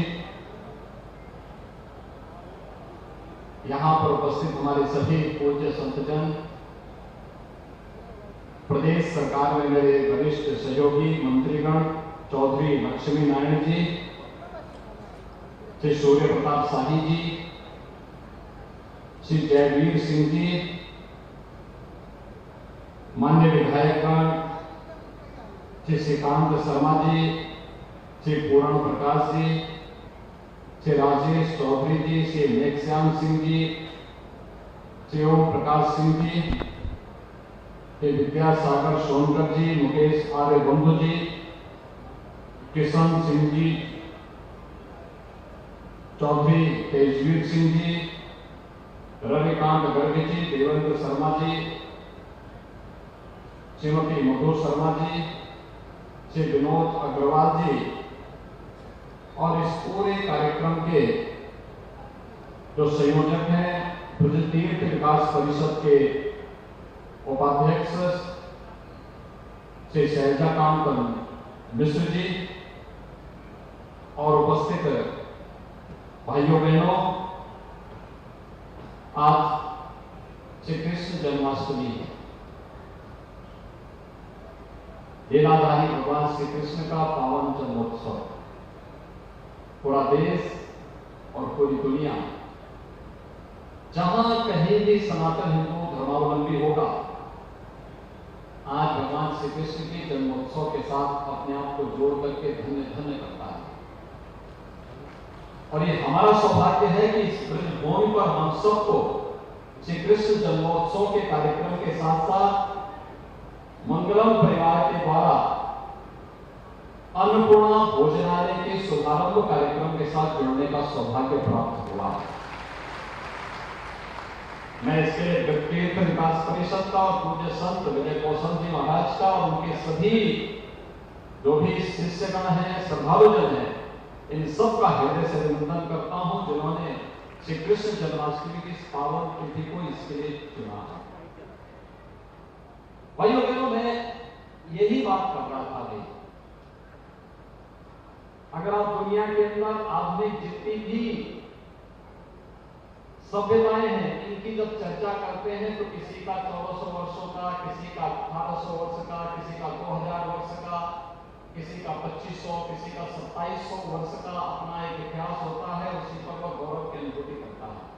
यहां पर उपस्थित हमारे सभी पूज्य संतजन, प्रदेश सरकार में मेरे वरिष्ठ सहयोगी मंत्रीगण, चौधरी लक्ष्मी नारायण जी, श्री सूर्य प्रताप शाही जी, श्री जयवीर सिंह जी, मान्य विधायकगण, श्री श्रीकांत शर्मा जी, श्री पूर्ण प्रकाश जी, श्री राजेश चौधरी जी, श्री मेघश्याम सिंह जी, श्री ओम प्रकाश सिंह जी, श्री विद्यासागर सोनकर जी, मुकेश आर्य बंधु जी, किशन सिंह जी, चौधरी तेजवीर सिंह जी, रविकांत गर्ग जी, देवेंद्र शर्मा जी, श्रीमती मधु शर्मा जी, श्री विनोद अग्रवाल जी और इस पूरे कार्यक्रम के जो संयोजक हैं, ब्रज तीर्थ विकास परिषद के उपाध्यक्ष श्री शैलजाकांत मिश्र जी और उपस्थित भाइयों बहनों, आज श्री कृष्ण जन्माष्टमी है। लीलाधारी भगवान श्री कृष्ण का पावन जन्मोत्सव। पूरा देश और पूरी दुनिया जहां कहीं भी सनातन हिंदू धर्मावलंबी होगा, आज भगवान श्री कृष्ण के जन्मोत्सव के साथ अपने आप को जोड़ करके धन्य धन्य करता है। और ये हमारा सौभाग्य है कि इस ब्रजभूमि पर हम सबको श्री कृष्ण जन्मोत्सव के कार्यक्रम के साथ साथ मंगलम परिवार के द्वारा अन्नपूर्णा भोजनालय के शुभारंभ कार्यक्रम के साथ जुड़ने का सौभाग्य प्राप्त हुआ। मैं इसके तीर्थ विकास परिषद का और पूज्य संत विजय कौशल जी महाराज का और उनके सभी जो भी शिष्यगण हैं, श्रद्धालुजन हैं, इन सब का हृदय से अभिनंदन करता हूं जिन्होंने श्री कृष्ण जन्माष्टमी की पावन तिथि को इसके लिए चुना है। भाइयों बहनों, मैं यही बात कर रहा था भाई, अगर आप दुनिया के अंदर आधुनिक जितनी भी सभ्यताएं हैं, इनकी जब चर्चा करते हैं तो किसी का 1400 वर्षों का, किसी का 1800 वर्ष का, किसी का 2000 वर्ष का, किसी का 2500, किसी का 2700 वर्ष का अपना एक इतिहास होता है। उसी पर वह गौरव की अनुभूति करता है।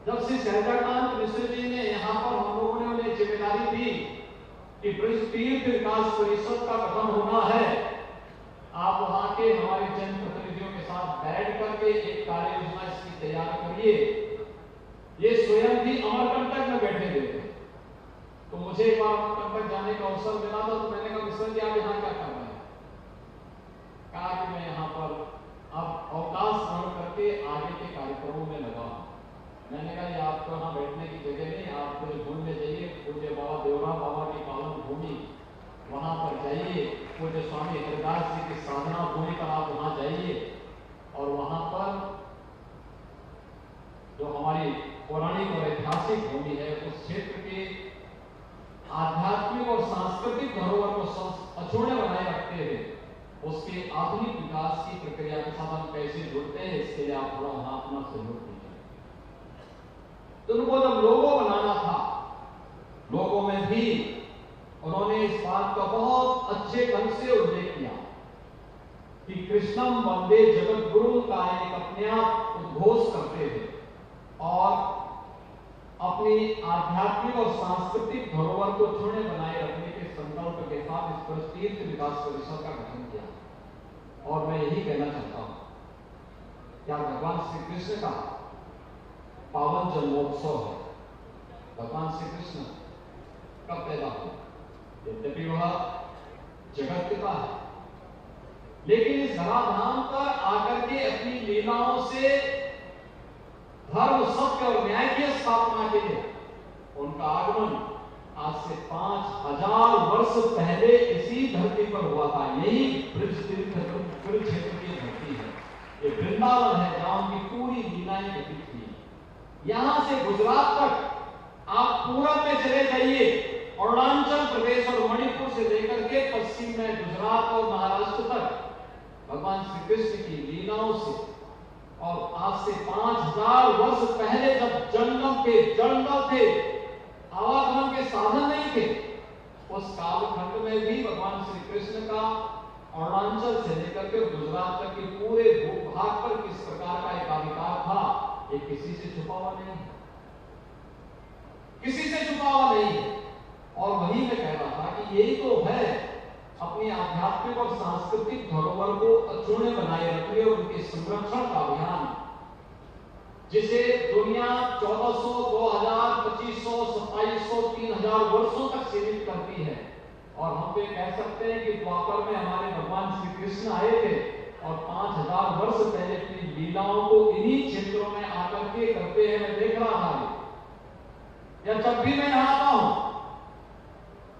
जब श्री शैलजाकांत मिश्र जी ने यहाँ पर हम लोगों ने उन्हें जिम्मेदारी दी कि ब्रज तीर्थ विकास परिषद का गठन होना है, आप वहां के हमारे जनप्रतिनिधियों के साथ बैठ करके एक कार्य योजना इसकी तैयार करिए। ये स्वयं भी अमरकंटक में बैठे हुए थे, तो मुझे एक बार अमरकंटक जाने का अवसर मिला था, तो मैंने कहा मिश्र जी आप यहाँ क्या कर रहे हैं? कहा कि मैं यहाँ पर अब अवकाश ग्रहण करके आगे के कार्यक्रमों में लगा हूं। मैंने कहा ये आपको यहाँ बैठने की जगह नहीं, आप घूमने जाइए, पूज्य बाबा देवराम बाबा की पावन भूमि वहां पर जाइए, पूज्य स्वामी हरिदास जी की साधना भूमि पर आप वहां जाइए और वहां पर जो हमारी पौराणिक और ऐतिहासिक भूमि है, उस क्षेत्र के आध्यात्मिक और सांस्कृतिक धरोहर को अछूते बनाए रखते हुए उसके आधुनिक सामाजिक विकास की प्रक्रिया के साथ हम कैसे जुड़ते हैं, इसके लिए आप थोड़ा अपना सहयोग कीजिए। तो उनको जब लोगो बनाना था, लोगों में भी उन्होंने इस बात का बहुत अच्छे ढंग से उल्लेख किया कि कृष्णम वंदे जगत गुरु का एक अपने आप उद्घोष करते थे और अपनी आध्यात्मिक और सांस्कृतिक धरोहर को छुड़े बनाए रखने के संकल्प के साथ इस पर तीर्थ विकास परिषद का गठन किया। और मैं यही कहना चाहता हूं, क्या भगवान श्री कृष्ण का पावन जन्मोत्सव है। भगवान श्री कृष्ण कब पैदा हुए? यद्यपि वह जगत पिता है, लेकिन इस धराधाम पर आकर के अपनी लीलाओं से धर्म, सत्य और न्याय की स्थापना के लिए उनका आगमन आज से 5000 वर्ष पहले इसी धरती पर हुआ था। यही ब्रज क्षेत्र की धरती है, ये वृंदावन है जहां उनकी पूरी लीलाएं घटित हुई। यहां से गुजरात तक आप पूरब में चले जाइए, अरुणाचल प्रदेश और मणिपुर से लेकर के पश्चिम में गुजरात और महाराष्ट्र तक भगवान श्री कृष्ण की लीलाओं से, और आज से 5000 वर्ष पहले जब जंगल थे, आवागमन के साधन नहीं थे, उस कालखंड में भी भगवान श्री कृष्ण का अरुणाचल से लेकर के गुजरात तक के पूरे भूभाग पर किस प्रकार का एक अधिकार था, ये किसी से छुपा हुआ नहीं है, किसी से छुपा हुआ नहीं है। और वही मैं कह रहा था कि यही तो है अपनी आध्यात्मिक और सांस्कृतिक धरोहर को अक्षुण्य बनाए रखने और उनके संरक्षण का अभियान, जिसे दुनिया 1400, 2000, 2500, 2700, 3000 वर्षों तक सीमित करती है। और हम तो कह सकते हैं कि द्वापर में हमारे भगवान श्री कृष्ण आए थे और 5000 वर्ष पहले अपनी लीलाओं को इन्हीं क्षेत्रों में आकर के करते हैं। मैं देख रहा था, या जब भी मैं नहाता हूं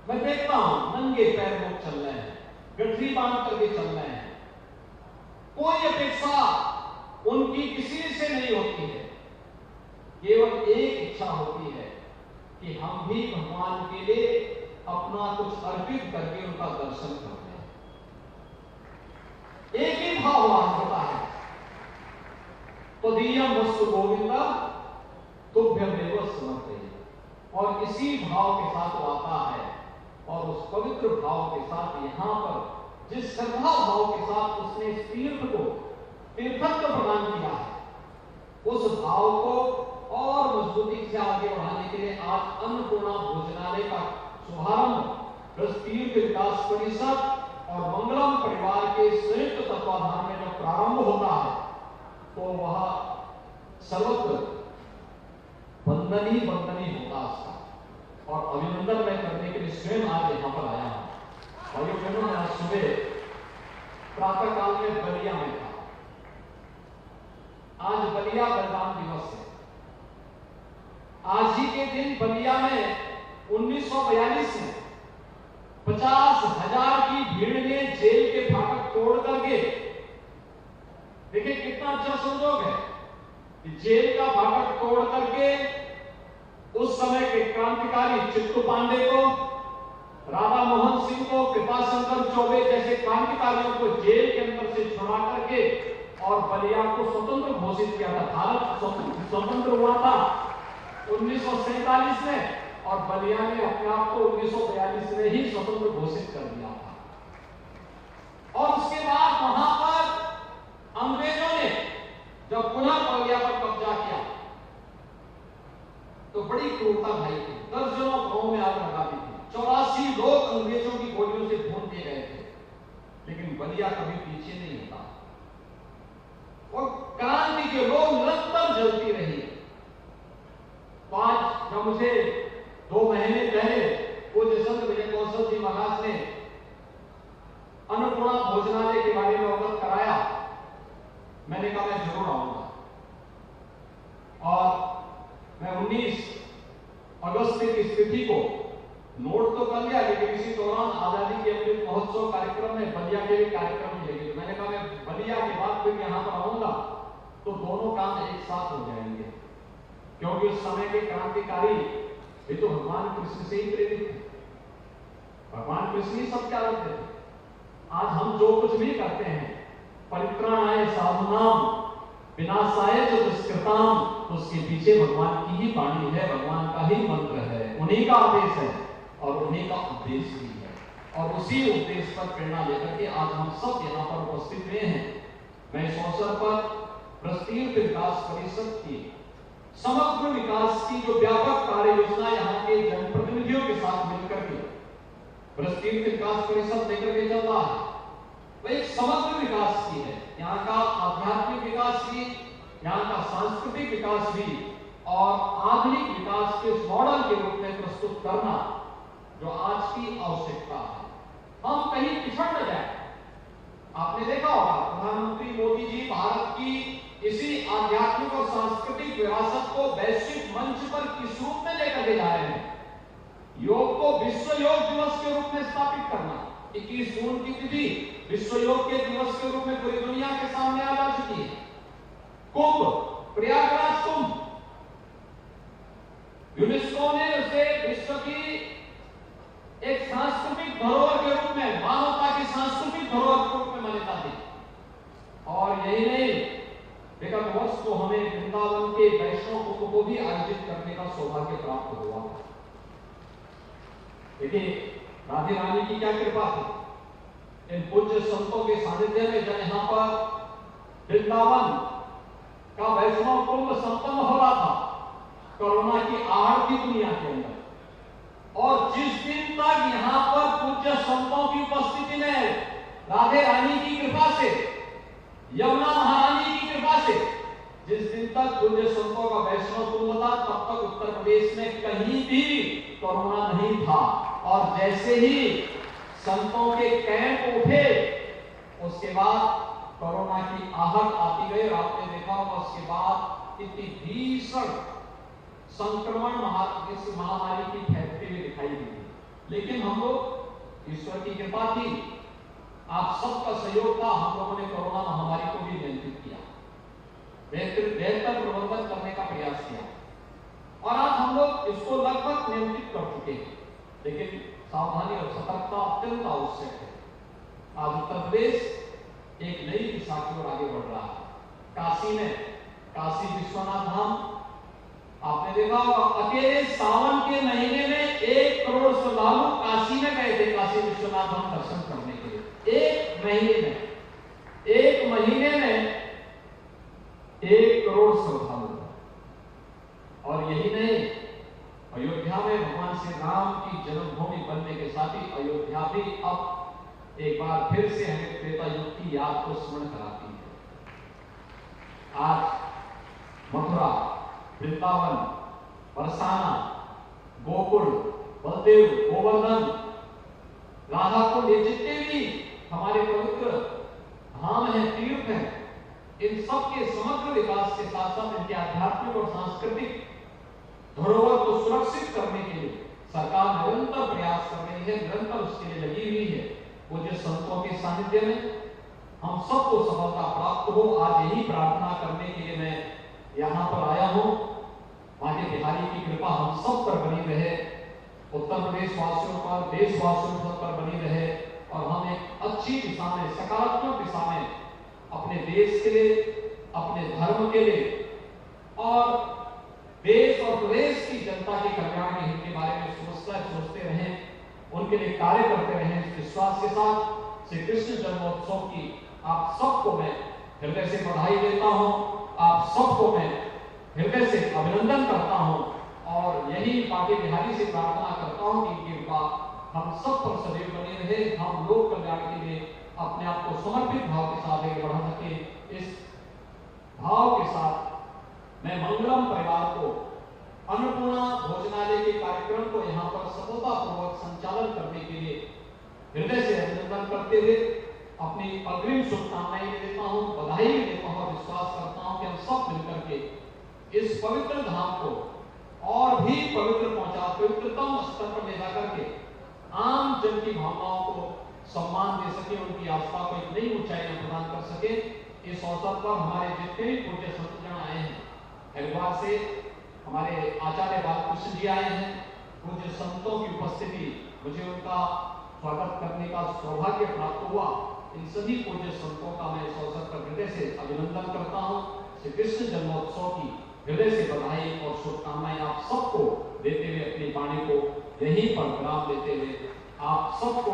मैं देखता हूं नंगे पैर लोग चल रहे हैं, गठरी बांध करके चल रहे हैं। कोई अपेक्षा उनकी किसी से नहीं होती है, केवल एक इच्छा होती है कि हम भी भगवान के लिए अपना कुछ अर्पित करके उनका दर्शन करते हैं। एक ही भाव वहां होता है, तदीयम वस्तु गोविंदा तुभ्यमेव समर्पये। और इसी भाव के साथ वो आता है और उस पवित्र भाव के साथ यहां पर जिस श्रद्धा भाव के साथ उसने इस तीर्थ को तीर्थत्व प्रदान किया है, उस भाव को और मजबूती से आगे बढ़ाने के लिए आज अन्नपूर्णा भोजनालय का शुभारंभ तीर्थ विकास परिषद और मंगलम परिवार के संयुक्त तत्वाधान में जब प्रारंभ होता है तो वह सर्वत्र वंदनीय होता उसका। और अभिनंदन मैं करने के लिए स्वयं आज यहां पर आया हूं। भाइयों बहनों, मैं आज सुबह प्रातः काल में बलिया में था। आज बलिया बलिदान दिवस है। आज ही के दिन बलिया में 1942 में 50,000 की भीड़ ने जेल के फाटक तोड़ करके, देखिए कितना अच्छा संयोग है कि जेल का फाटक तोड़ करके उस समय के क्रांतिकारी चित्तू पांडे को, राधा मोहन सिंह को, कृपाशंकर चौबे जैसे क्रांतिकारियों को जेल के अंदर से छुड़ा करके और बलिया को स्वतंत्र घोषित किया था। भारत स्वतंत्र हुआ था 1947 में और बलिया ने अपने आप को 1942 में ही स्वतंत्र घोषित कर दिया था। और उसके बाद वहां पर अंग्रेजों ने जब पुनः बलिया पर कब्जा किया तो बड़ी क्रूरता ढाई थी। दर्जनों गांवों में आग लगा दी थी। 84 लोग अंग्रेजों की गोलियों से भून दिए गए थे, लेकिन बलिया कभी पीछे नहीं हटा और क्रांति के लोग निरंतर जलती रही। तो आज जब मुझे 2 महीने पहले पूज्य संत विजय कौशल जी महाराज ने अन्नपूर्णा भोजनालय के बारे में अवगत कराया, मैंने कहा मैं जरूर आऊंगा। और मैं 19 अगस्त की स्थिति को नोट तो कर लिया, लेकिन इसी दौरान आजादी के अमृत महोत्सव कार्यक्रम में बलिया के लिए कार्यक्रम मिलेगी। तो मैंने कहा मैं बलिया के बाद फिर यहां पर आऊंगा तो दोनों काम एक साथ हो जाएंगे, क्योंकि उस समय के क्रांतिकारी ये तो भगवान कृष्ण से ही प्रेरित थे। भगवान कृष्ण ही सब क्या करते थे। आज हम जो कुछ भी करते हैं विनाशाय जो दुष्कृताम, उसके पीछे भगवान की ही वाणी है, भगवान का ही मंत्र है, उन्हीं का आदेश है और उन्हीं का उपदेश भी है। और उसी उपदेश पर प्रेरणा लेकर के आज हम सब यहाँ पर उपस्थित हुए हैं। मैं इस अवसर पर प्रस्तीर्थ विकास परिषद की समग्र विकास की जो व्यापक कार्य योजना यहाँ के जनप्रतिनिधियों के साथ मिलकर के प्रस्तीर्थ विकास परिषद लेकर के चल रहा है, वो एक समग्र विकास की है। यहाँ का आध्यात्मिक विकास भी, यहाँ का सांस्कृतिक विकास भी और आधुनिक विकास के मॉडल के रूप में प्रस्तुत करना जो आज की आवश्यकता है। हम कहीं पिछड़ न जाए। आपने देखा होगा प्रधानमंत्री मोदी जी भारत की इसी आध्यात्मिक और सांस्कृतिक विरासत को वैश्विक मंच पर किस रूप में लेकर के जा रहे हैं। योग को विश्व योग दिवस के रूप में स्थापित करना, 21 जून की तिथि विश्व योग के दिवस के रूप में पूरी दुनिया के सामने आ जा चुकी है। कुंभ, प्रयागराज कुंभ, यूनेस्को ने उसे विश्व की एक सांस्कृतिक धरोहर के रूप में, मानवता की सांस्कृतिक धरोहर के रूप में मान्यता दी। और यही नहीं, विगत वर्ष को हमें वृंदावन के वैष्णव कुंभ को भी आयोजित करने का सौभाग्य प्राप्त हुआ। देखिए राधे रानी की क्या कृपा थी। इन पूज्य संतों के सानिध्य में जब यहाँ पर वृंदावन का वैष्णव कुंभ संपन्न हो रहा था, कोरोना की आहट थी दुनिया के अंदर, और जिस दिन तक यहाँ पर पूज्य संतों की उपस्थिति में राधे रानी की कृपा से, यमुना महारानी की कृपा से, जिस दिन तक पूज्य संतों का वैष्णव कुंभ था, तब तक उत्तर प्रदेश में कहीं भी कोरोना नहीं था। और जैसे ही संतों के कैंप उठे, उसके बाद कोरोना की आहट आती गई। और आपने देखा होगा उसके बाद इतनी भीषण संक्रमण महामारी की फैलती हुई दिखाई दी। लेकिन हम लोग, ईश्वर की कृपा थी, आप सबका सहयोग था, हम लोगों ने कोरोना महामारी को भी नियंत्रित किया, बेहतर प्रबंधन करने का प्रयास किया और आज हम लोग इसको लगभग नियंत्रित कर चुके हैं। लेकिन सावधानी और सतर्कता अत्यंत आवश्यक है। आज उत्तर प्रदेश एक नई दिशा की ओर आगे बढ़ रहा है। काशी में काशी विश्वनाथ धाम, आपने देखा होगा अकेले सावन के महीने में 1 करोड़ श्रद्धालु काशी में गए थे, काशी विश्वनाथ धाम दर्शन करने के लिए। एक महीने में 1 करोड़ श्रद्धालु। और यही नहीं, अयोध्या में भगवान श्री राम की जन्मभूमि बनने के साथ ही अयोध्या भी अब एक बार फिर से हमें त्रेता युग की याद को स्मरण कराती है। आज मथुरा, वृंदावन, बरसाना, गोकुल, बलदेव, गोवर्धन, राधाकुंड, ये जितने भी हमारे पवित्र धाम हैं, तीर्थ हैं, इन सब के समग्र विकास के साथ साथ इनके आध्यात्मिक और सांस्कृतिक धरोहर को सुरक्षित करने के लिए सरकार निरंतर प्रयास कर रही है, निरंतर उसके लिए लगी हुई है। पूज्य संतों के सानिध्य में हम सबको सफलता प्राप्त हो, आज यही प्रार्थना करने के लिए मैं यहाँ पर आया हूँ। माता बिहारी की कृपा हम सब पर बनी रहे, उत्तर प्रदेश वासियों पर, देशवासियों पर बनी रहे और हम एक अच्छी दिशा में, सकारात्मक दिशा में अपने देश के लिए, अपने धर्म के लिए और देश और प्रदेश की जनता के कल्याण के हित के बारे में सोचते रहें, उनके लिए कार्य करते रहें। इस विश्वास के साथ श्री कृष्ण जन्मोत्सव की आप सबको मैं हृदय से बधाई देता हूं, आप सबको मैं हृदय से अभिनंदन करता हूं और यही माता बिहारी से प्रार्थना करता हूं कि इनकी कृपा हम सब पर सदैव बनी रहे, हम लोक कल्याण के लिए अपने आप को समर्पित भाव के साथ आगे बढ़ा सके। इस भाव के साथ मैं मंगलम परिवार को अन्नपूर्णा भोजनालय के कार्यक्रम को यहाँ पर सफलतापूर्वक संचालन करने के लिए हृदय से अभिनंदन करते हुए अपनी अग्रिम शुभकामनाएं देता हूँ, बधाई भी देता हूँ और विश्वास करता हूँ कि हम सब मिलकर के इस पवित्र धाम को और भी पवित्रतम स्तर पर ले जाकर के आम जन की भावनाओं को सम्मान दे सके, उनकी आस्था को एक नई ऊंचाई में प्रदान कर सके। इस अवसर पर हमारे जितने भी पूज्य संतजन आए हैं, हरिद्वार से हमारे आचार्य बालकृष्ण जी आए हैं, पूज्य संतों की उपस्थिति, मुझे उनका स्वागत करने का सौभाग्य प्राप्त हुआ। इन सभी पूज्य संतों का मैं इस अवसर पर हृदय से अभिनंदन करता हूँ। श्री कृष्ण जन्मोत्सव की हृदय से बधाई और शुभकामनाएं आप सबको देते हुए अपनी वाणी को यहीं पर विराम देते हुए आप सबको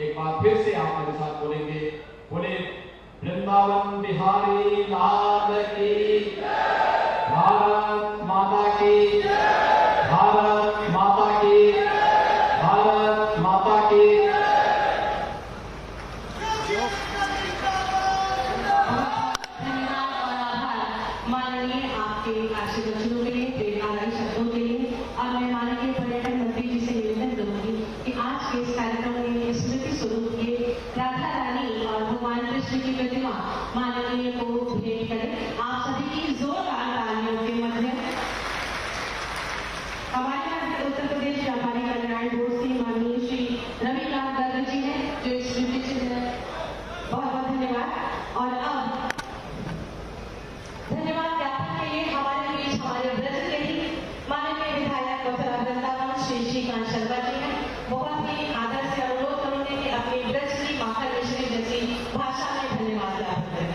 एक बार फिर से आप मेरे साथ बोलेंगे, बोले वृंदावन बिहारी लाल की, भारत माता की, भारत माता की, भारत माता की।
माननीय आपके आशीर्वचनों के लिए, प्रेरणादायी शब्दों के लिए। और मैं माननीय पर्यटन मंत्री जी से निवेदन करूंगी कि आज के इस कार्यक्रम में स्मृति स्वरूप ये राधा रानी और भगवान कृष्ण की प्रतिमा माननीय को भेंट करें। आप सभी की जोरदार तालियों के मध्य हमारे यहाँ उत्तर प्रदेश व्यापारी कल्याण बोर्ड से माननीय श्री रविकांत गर्ग जी हैं जो स्मृति चिन्ह, बहुत बहुत धन्यवाद। और अब धन्यवाद ज्ञापन के लिए हमारे बीच हमारे ब्रज के ही माननीय विधायक मथुरा वृंदावन श्री श्रीकांत शर्मा जी हैं। बहुत ही आदर से अनुरोध करूंगी कि अपनी ब्रज की माखन मिश्री जैसी भाषा में धन्यवाद ज्ञापन करें।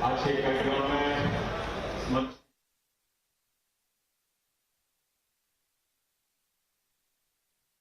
आज के कार्यक्रम में